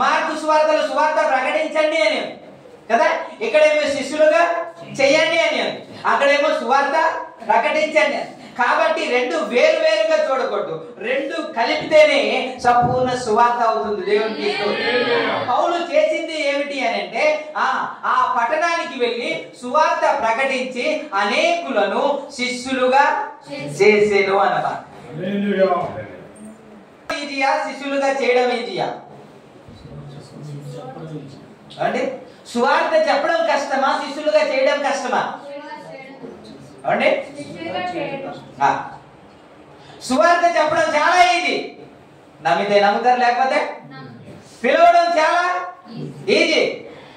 మార్కు సువార్తలో సువార్త ప్రకటించండి అని కదా. ఇక్కడేమో శిష్యులుగా చెయ్యండి అని, అక్కడేమో సువార్త ప్రకటించండి అని. కాబట్టి రెండు వేరు వేరుగా చూడకూడదు, రెండు కలిపితేనే సంపూర్ణ సువార్త అవుతుంది. దేవునికి పౌలు చేసింది ఏమిటి అని అంటే ఆ పట్టణానికి వెళ్ళి సువార్త ప్రకటించి అనేకులను శిష్యులుగా చేసేను అన్నమాట. ఈజీయా శిష్యులుగా చేయడం ఈజీయా అంటే? సువార్త చెప్పడం కష్టమా, శిష్యులుగా చేయడం కష్టమా అంటే? సువార్త చెప్పడం చాలా ఈజీ, నమ్మితే నమ్ముతారు, లేకపోతే పిలవడం చాలా ఈజీ.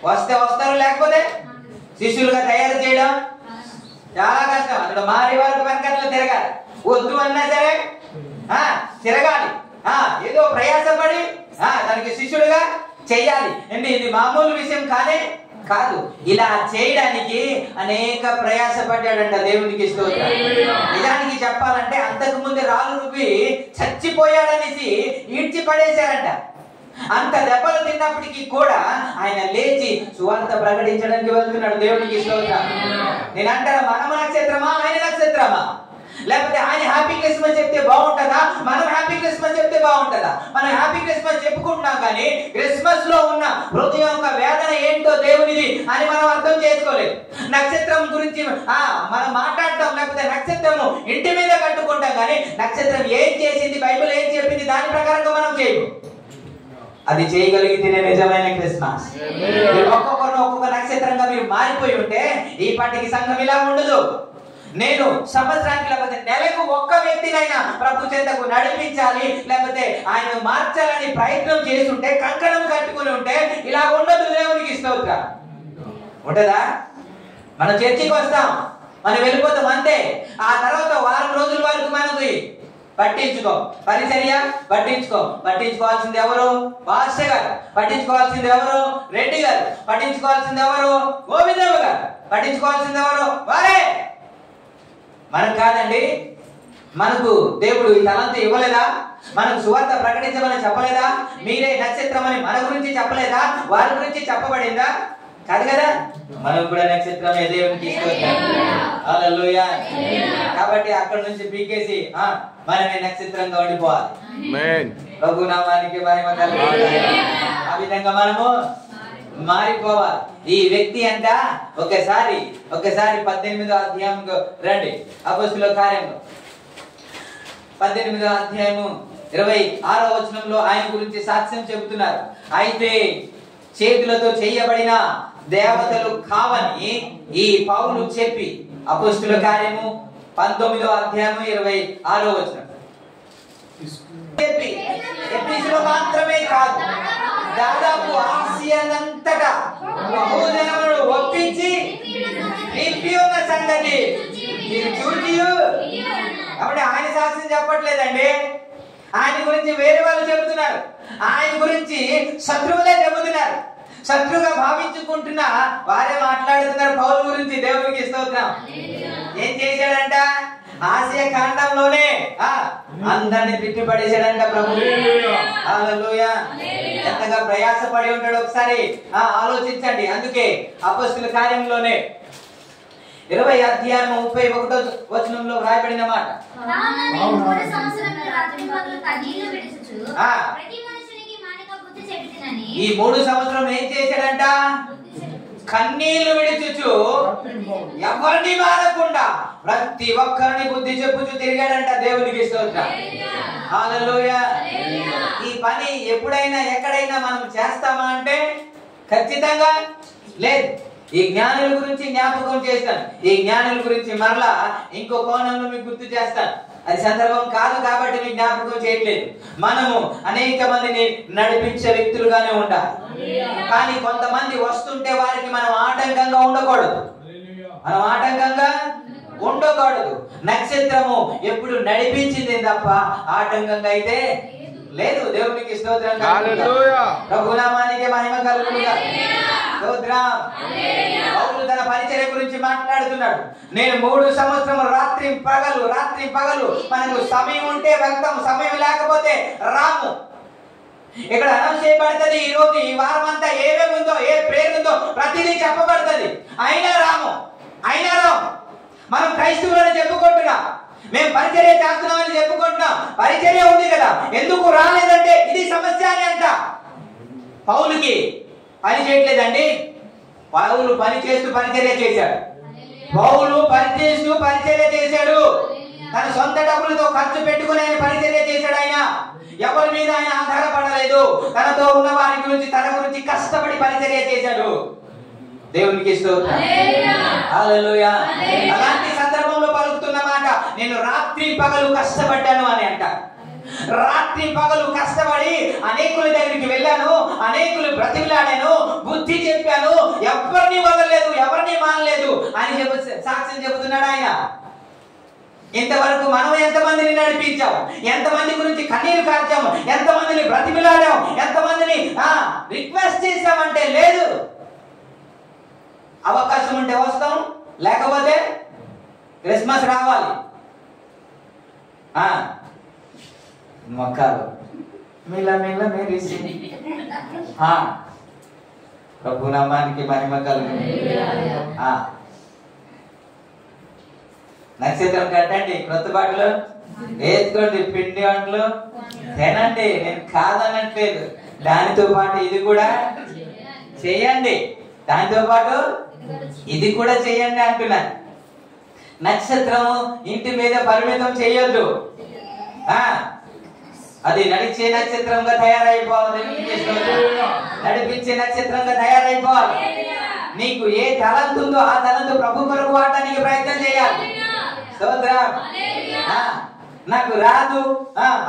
వస్తే వస్తారు, లేకపోతే శిష్యులుగా తయారు చేయడం చాలా కష్టం. అక్కడ మారి వరకు వెనకట్లో తిరగాలి, వద్దు అన్నా సరే తిరగాలి, ఏదో ప్రయాసపడి దానికి శిష్యుడుగా చెయ్యాలి. ఇది మామూలు విషయం కానే కాదు. ఇలా చేయడానికి అనేక ప్రయాసపడ్డాడంట. దేవునికి స్తోత్రం. నిజానికి చెప్పాలంటే అంతకు ముందు రాళ్ళు రువ్వి చచ్చిపోయాడనేసి ఈడ్చి పడేశారంట. అంత దెబ్బలు తిన్నప్పటికీ కూడా ఆయన లేచి సువార్త ప్రకటించడానికి వెళ్తున్నాడు. దేవునికి స్తోత్రం. నేను అంటారా, మనము నక్షత్రమా ఆయన నక్షత్రమా? లేకపోతే ఆయన హ్యాపీ క్రిస్మస్ చెప్తే బాగుంటుందా, మనం హ్యాపీ క్రిస్మస్ చెప్తే బాగుంటుందా? మనం హ్యాపీ క్రిస్మస్ చెప్పుకుంటున్నాం కానీ క్రిస్మస్ లో ఉన్న హృదయం యొక్క వేదన ఏంటో దేవునిది అని మనం అర్థం చేసుకోలేదు. నక్షత్రం గురించి మనం మాట్లాడతాం, లేకపోతే నక్షత్రము ఇంటి మీద కట్టుకుంటాం కానీ నక్షత్రం ఏం చేసింది, బైబిల్ ఏం చెప్పింది దాని ప్రకారంగా మనం చేయము. అది చేయగలిగితేనే నిజమైన క్రిస్మస్. ఒక్కొక్క నక్షత్రంగా మీరు మారిపోయి ఉంటే ఈ పాటికి సంఘం ఇలా ఉండదు. నేను సంవత్సరానికి లేకపోతే నెలకు ఒక్క వ్యక్తినైనా ప్రభు చెంతకు నడిపించాలి, లేకపోతే ఆయన మార్చాలని ప్రయత్నం చేస్తుంటే, కంకణం కట్టుకుని ఉంటే ఇలా ఉండదు. దేవునికి స్తోత్రం. ఉంటదా? మనం చర్చికి వస్తాం, మనం వెళ్ళిపోతాం అంతే. ఆ తర్వాత వారం రోజుల వరకు మనకి పట్టించుకో, పరిచర్య పట్టించుకోవాల్సింది ఎవరు? పాస్టర్ గారు. పట్టించుకోవాల్సింది ఎవరు? రెడ్డి గారు. పట్టించుకోవాల్సింది ఎవరు? గోవిందమ్మ గారు. పట్టించుకోవాల్సింది ఎవరు? వారే. మనకు కాదండి. మనకు దేవుడు ఈ తలంతా ఇవ్వలేదా? మనకు సువార్త ప్రకటించమని చెప్పలేదా? మీరే నక్షత్రం అని మన గురించి చెప్పలేదా? వారి గురించి చెప్పబడిందా? కాదు కదా. మనం కూడా నక్షత్రమే. దేవునికి హల్లెలూయా. కాబట్టి అక్కడ నుంచి పీకేసి మనమే నక్షత్రంగా ఉండిపోవాలి. ప్రభు నామానికి మహిమ కలుగును. ఆ విధంగా మనము మారిపోవాలి. ఈ వ్యక్తి అంట ఒకసారి 18వ అధ్యాయంలో రండి. అపొస్తలుల కార్యము 18వ అధ్యాయము 26వ వచనంలో ఆయన గురించి సాక్ష్యం చెబుతున్నారు. అయితే చేతులతో చేయబడిన దేవతలు కావని ఈ పౌలు చెప్పి, అపొస్తలుల కార్యము 19వ అధ్యాయము 26వ వచనం చెప్పి ఎఫెసులో మాత్రమే కాదు, దాదాపు ఆసియానంతటా బహుజనములను ఒప్పించి నింపి ఉన్న సంగతి మీరు చూచి. కాబట్టి ఆయన సాక్ష్యం చెప్పట్లేదండి, ఆయన గురించి వేరే వాళ్ళు చెబుతున్నారు, ఆయన గురించి శత్రువులే చెబుతున్నారు. శత్రువుగా భావించుకుంటున్నా వారే మాట్లాడుతున్నారు పౌలు గురించి. దేవునికి స్తోత్రం. ఏం చేశాడంట? ఆసియా ఖండంలోనే అందరిని తిట్టి పడేశాడంట ప్రభు. హల్లెలూయా. ఎంతగా ప్రయాసపడి ఉంటాడు ఒకసారి ఆలోచించండి. అందుకే అపొస్తలుల కార్యంలోనే 20:31 రాయబడిన మాట, ఈ 3 సంవత్సరం ఏం చేశాడంట? కన్నీళ్లు విడిచుచు ఎవరిని మారకుండా ప్రతి ఒక్కరిని బుద్ధి చెప్పుచు తిరిగాడంట. దేవునికి స్తోత్రం. హల్లెలూయా. ఈ పని ఎప్పుడైనా ఎక్కడైనా మనం చేస్తామా అంటే ఖచ్చితంగా లేదు. ఈ జ్ఞానుల గురించి జ్ఞాపకం చేస్తాను. ఈ జ్ఞానుల గురించి మరలా ఇంకో కోణంలో మీకు గుర్తు చేస్తాను. అది సందర్భం కాదు కాబట్టి మీకు జ్ఞాపకం చేయట్లేదు. మనము అనేక మందిని నడిపించే వ్యక్తులుగానే ఉండాలి. కానీ కొంతమంది వస్తుంటే వారికి మనం ఆటంకంగా ఉండకూడదు. మనం ఆటంకంగా ఉండకూడదు. నక్షత్రము ఎప్పుడు నడిపించింది తప్ప ఆటంకంగా అయితే లేదు. దేవునికి స్తోత్రం. ప్రభునామానికి మహిమ కలుగునుగాక. స్తోత్రం. పౌలు తన పరిచర్య గురించి మాట్లాడుతున్నాడు. నేను 3 సంవత్సరం రాత్రి పగలు మనకు సమయం ఉంటే వెళ్తాం, సమయం లేకపోతే రాము. ఇక్కడ అనౌన్స్ చేయబడుతుంది. ఈ రోజు ఈ వారం అంతా ఏమేమి ఉందో, ఏ ప్రేయర్ ఉందో ప్రతిదీ చెప్పబడుతుంది. అయినా రాము. మనం క్రైస్తవులని చెప్పుకుంటున్నాం, మేము పరిచర్య చేస్తున్నామని చెప్పుకుంటున్నాం. పరిచర్య ఉంది కదా, ఎందుకు రాలేదంటే ఇది సమస్య అని అంట. పౌలుకి పని చేయట్లేదండి. పౌలు పని చేస్తూ పరిచర్య చేశాడు. పౌలు పని చేస్తూ పరిచర్య చేశాడు. తన సొంత డబ్బులతో ఖర్చు పెట్టుకుని ఆయన పరిచర్య చేశాడు. ఆయన ఎవరి మీద ఆయన ఆధారపడలేదు. తనతో ఉన్న వారి గురించి, తన గురించి కష్టపడి పరిచర్య చేశాడు. దేవునికి స్తోత్రం. హల్లెలూయా. అలాంటి సందర్భంలో పలుకుతున్న మాట, నేను రాత్రి పగలు కష్టపడ్డాను అని అంట. రాత్రి పగలు కష్టపడి అనేకుల దగ్గరికి వెళ్ళాను, అనేకులు బ్రతిమలాడాను, బుద్ధి చెప్పాను, ఎవరిని వదలలేదు, ఎవరిని మానలేదు అని సాక్ష్యం చెబుతున్నాడు ఆయన. ఇంతవరకు మనం ఎంతమందిని నడిపించాం, ఎంతమంది గురించి కన్నీరు కార్చాము, ఎంతమందిని బ్రతిమలాడాం, ఎంతమందిని రిక్వెస్ట్ చేశామంటే లేదు. అవకాశం ఉంటే వస్తాం, లేకపోతే క్రిస్మస్ రావాలి, మొక్కలు మిల్ల మెరిసి. ప్రభు నామానికి మహిమ కలుగును. నక్షత్రం కట్టండి, క్రొత్త బాటలు వేసుకోండి, పిండి వంటలు తినండి, నేను కాదనట్లేదు. దానితో పాటు ఇది కూడా చేయండి, దానితో పాటు ఇది కూడా చేయండి అంటున్నాను. నక్షత్రం ఇంటి మీద పరిమితం చేయొద్దు. అది నడిచే నక్షత్రంగా తయారైపోవాలి, నడిపించే నక్షత్రంగా తయారైపోవాలి. నీకు ఏ తలంతు ఉందో ఆ తలంతు ప్రభు కొరకు వాడటానికి ప్రయత్నం చేయాలి. స్తోత్రం. నాకు రాదు,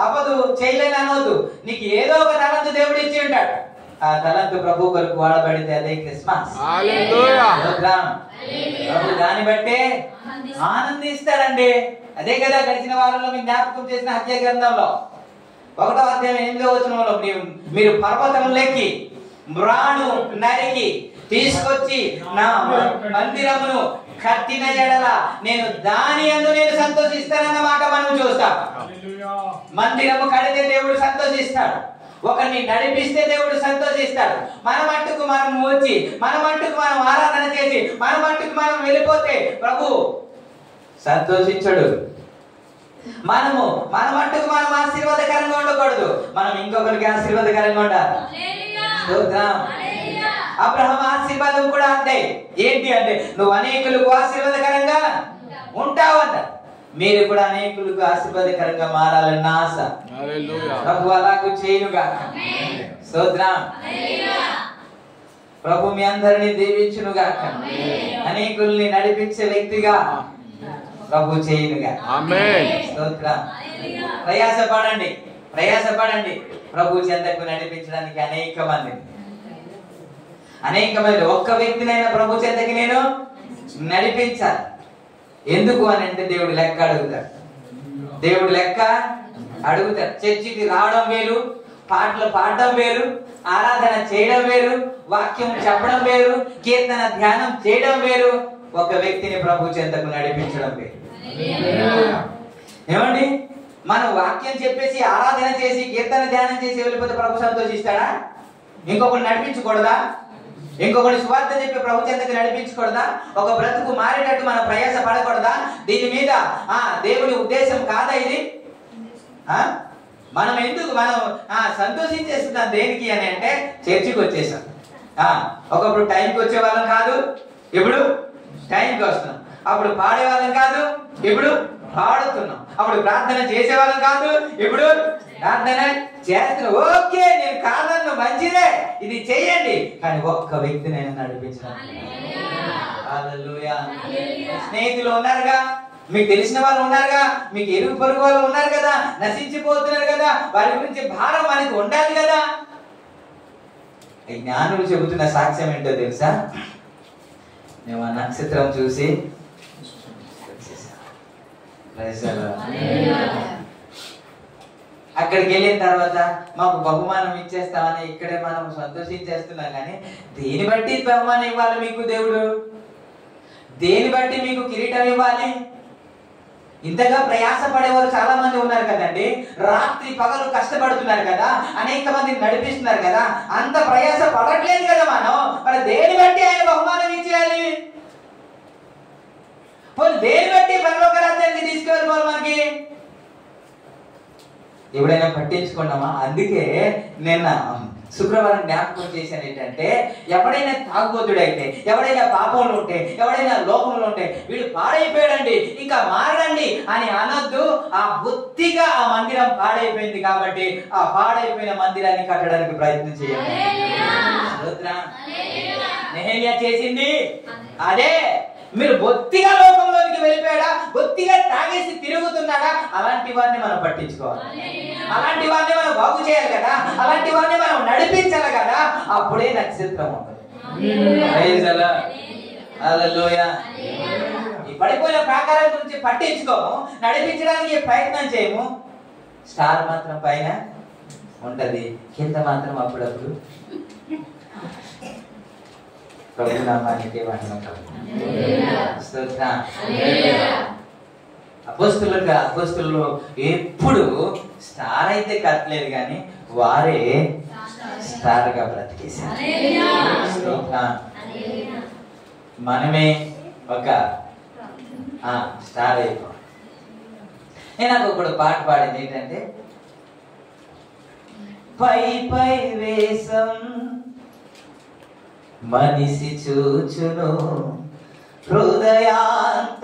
అవ్వదు, చేయలేను అనవద్దు. నీకు ఏదో ఒక తలంతు దేవుడు ఇచ్చి ఉంటాడు. ఆ తలంతు ప్రభు కొరకు వాడబడితే అదే క్రిస్మస్. ప్రభు దాన్ని బట్టే ఆనందిస్తాడండి. అదే కదా గడిచిన వారంలో మీకు జ్ఞాపకం చేసిన హత్య గ్రంథంలో 1వ అధ్యాయం 8వ వచనంలో, మీరు పర్వతములెక్కి మ్రాను నరికి తీసుకొచ్చి నా మందిరమును కట్టిన ఎడల నేను దాని యందు నేను సంతోషిస్తానన్న మాట మనం చూస్తాం. మందిరము కడితే దేవుడు సంతోషిస్తాడు, ఒకరిని నడిపిస్తే దేవుడు సంతోషిస్తాడు. మన మట్టుకు మనం వచ్చి, మన మట్టుకు మనం ఆరాధన చేసి, మన మట్టుకు మనం వెళ్ళిపోతే ప్రభు సంతోషించడు. మనము మన మట్టుకు మనం ఆశీర్వాదకరంగా ఉండకూడదు, మనం ఇంకొకరికి ఆశీర్వాదకరంగా ఉండాలి. అబ్రహాం ఆశీర్వాదం కూడా అంతే. ఏంటి అంటే, నువ్వు అనేకులకు ఆశీర్వాదకరంగా ఉంటావన్న. మీరు కూడా అనేకులకు ఆశీర్వాదకరంగా మారాలన్న ఆశ ప్రభు అలాగూ చేయునుగా. స్తోత్రం. ప్రభు మీ అందరినీ దీవించునుగా, అనేకుల్ని నడిపించే వ్యక్తిగా ప్రభు చేయునుగా. స్తోత్రం. ప్రయాసపడండి ప్రభు చెంతకు నడిపించడానికి. అనేక మంది ఒక్క వ్యక్తినైనా ప్రభు చెంతకి నేను నడిపించాలి. ఎందుకు అని అంటే దేవుడు లెక్క అడుగుతాడు. దేవుడు లెక్క అడుగుతారు. చర్చికి రావడం వేరు, పాటలు పాడడం వేరు, ఆరాధన చేయడం వేరు, వాక్యం చెప్పడం వేరు, కీర్తన ధ్యానం చేయడం వేరు, ఒక వ్యక్తిని ప్రభు చెంతకు నడిపించడం వేరు. ఏమండి, మనం వాక్యం చెప్పేసి ఆరాధన చేసి కీర్తన ధ్యానం చేసి వెళ్ళిపోతే ప్రభు సంతోషిస్తాడా? ఇంకొకరు నడిపించకూడదా? ఇంకొకటి సువార్త చెప్పి ప్రభు చెంతకు నడిపించకూడదా? ఒక బ్రతుకు మారేటట్టు మనం ప్రయాస పడకూడదా? దీని మీద దేవుని ఉద్దేశం కాదా ఇది? మనం ఎందుకు మనం సంతోషించేస్తున్నాం దేనికి అని అంటే చర్చికి వచ్చేసాం. ఒకప్పుడు టైంకి వచ్చే వాళ్ళం కాదు, ఇప్పుడు టైంకి వస్తున్నాం. అప్పుడు పాడే వాళ్ళం కాదు, ఇప్పుడు పాడుతున్నాం. అప్పుడు ప్రార్థన చేసే వాళ్ళం కాదు, ఇప్పుడు ప్రార్థన చేస్తున్నాం. ఓకే, నేను కాదన్ను, మంచిదే, ఇది చెయ్యండి, కానీ ఒక్క వ్యక్తిని నేను నడిపించడం. హల్లెలూయా. స్నేహితులు ఉన్నారుగా, మీకు తెలిసిన వాళ్ళు ఉన్నారుగా, మీకు ఎరుగు పొరుగు వాళ్ళు ఉన్నారు కదా, నశించిపోతున్నారు కదా, వారి గురించి భారం మనకి ఉండాలి కదా. జ్ఞానులు చెబుతున్న సాక్ష్యం ఏంటో తెలుసా? మేము ఆ నక్షత్రం చూసి అక్కడికి వెళ్ళిన తర్వాత మాకు బహుమానం ఇచ్చేస్తామని ఇక్కడే మనం సంతోషించేస్తున్నాం. కానీ దేని బట్టి బహుమానం ఇవ్వాలి మీకు దేవుడు? దేని బట్టి మీకు కిరీటం ఇవ్వాలి? ఇంతగా ప్రయాస పడేవారు చాలా మంది ఉన్నారు కదండి. రాత్రి పగలు కష్టపడుతున్నారు కదా, అనేక మందిని నడిపిస్తున్నారు కదా, అంత ప్రయాస పడట్లేదు కదా మనం. మరి దేని బట్టి ఆయన బహుమానం ఇచ్చేయాలి? దేని బట్టి పరలోక రాజ్యానికి తీసుకెళ్ళిపోవాలి మనకి? ఎప్పుడైనా పట్టించుకున్నామా? అందుకే నిన్న శుక్రవారం జ్ఞాపకం చేశాను ఏంటంటే, ఎవడైనా తాగుబోతుడైతే, ఎవడైనా పాపంలో ఉంటే, ఎవడైనా లోకంలో ఉంటే, వీడు పాడైపోయాడండి, ఇంకా మారడండి అని అనొద్దు. ఆ బుద్ధిగా ఆ మందిరం పాడైపోయింది కాబట్టి ఆ పాడైపోయిన మందిరాన్ని కట్టడానికి ప్రయత్నం చేయాలి. నెహెమ్యా చేసింది అదే. మీరు బొత్తిగా లోకంలోనికి వెళ్ళిపోయాడా, బొత్తిగా తాగేసి తిరుగుతున్నాడా, అలాంటి వారిని మనం పట్టించుకోవాలి. అలాంటి వారిని మనం బాగు చేయాలి కదా, అలాంటి వారిని మనం నడిపించాలి కదా, అప్పుడే నక్షత్రం ఉంటుంది. హల్లెలూయా. ఈ పడిపోయిన ప్రాకారాల గురించి పట్టించుకోము, నడిపించడానికి ప్రయత్నం చేయము. స్టార్ మాత్రం పైన ఉంటది, కింద మాత్రం అప్పుడప్పుడు ప్రభు నామానికి అపోస్తలులు ఎప్పుడు స్టార్ అయితే కట్టలేదు, కానీ వారే స్టార్ గా బ్రతికేశారు. మనమే ఒక స్టార్ అయిపోయాం. నేను నాకు ఒకడు పాట పాడింది ఏంటంటే, పై పై వేషం మనిషి చూచును, హృదయాంతరంగం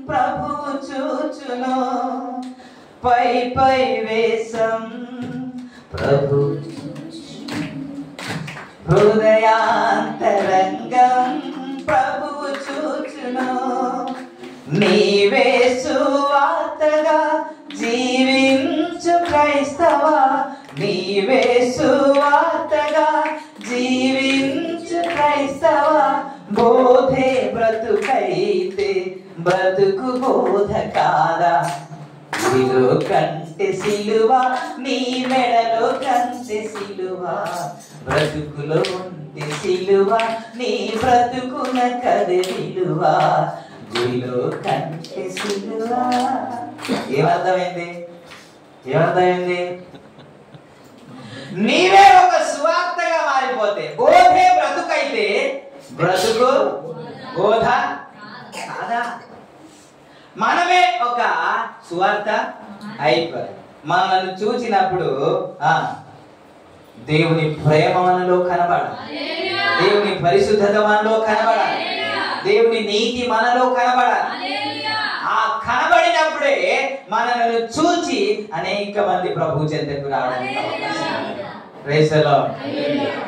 ప్రభువు చూచును. పై పై వేషం ప్రభు, హృదయాంతరంగం ప్రభువు చూచును. నీవే సువార్తగా జీవించు క్రైస్తవా, నీవే సువార్తగా జీవించు క్రైస్తవా. బోధే బ్రతుకైతే బ్రతుకు బోధ కాదా, ఇదిలో కంటే సిలువ, నీ మెడలో కంటే సిలువ, బ్రతుకులో ఉంటే సిలువ, నీ బ్రతుకున కదే విలువ, గుడిలో కంటే సిలువ. ఏమర్థమైంది? ఏమర్థమైంది? నీవే ఒక సువార్తగా మారిపోతే, బోధే బ్రతుకైతే బ్రతుకు బోధ కాదా. మనమే ఒక సువార్త అయిపోయి మనల్ని చూసినప్పుడు దేవుని ప్రేమ మనలో కనబడాలి, దేవుని పరిశుద్ధత మనలో కనబడాలి, దేవుని నీతి మనలో కనబడాలి. ఆ కనబడినప్పుడే మనల్ని చూచి అనేక మంది ప్రభు చెంతకు రావడానికి అవకాశం. Praise the Lord.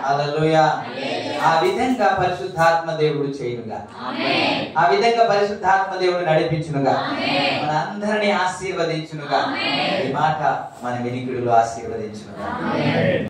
హల్లెలూయా. ఆ విధంగా పరిశుద్ధాత్మ దేవుడు చేయునుగా, ఆ విధంగా పరిశుద్ధాత్మ దేవుడు నడిపించునుగా, మన అందరినీ ఆశీర్వదించునుగా. ఈ మాట మన వినికిడిలో ఆశీర్వదించునుగా.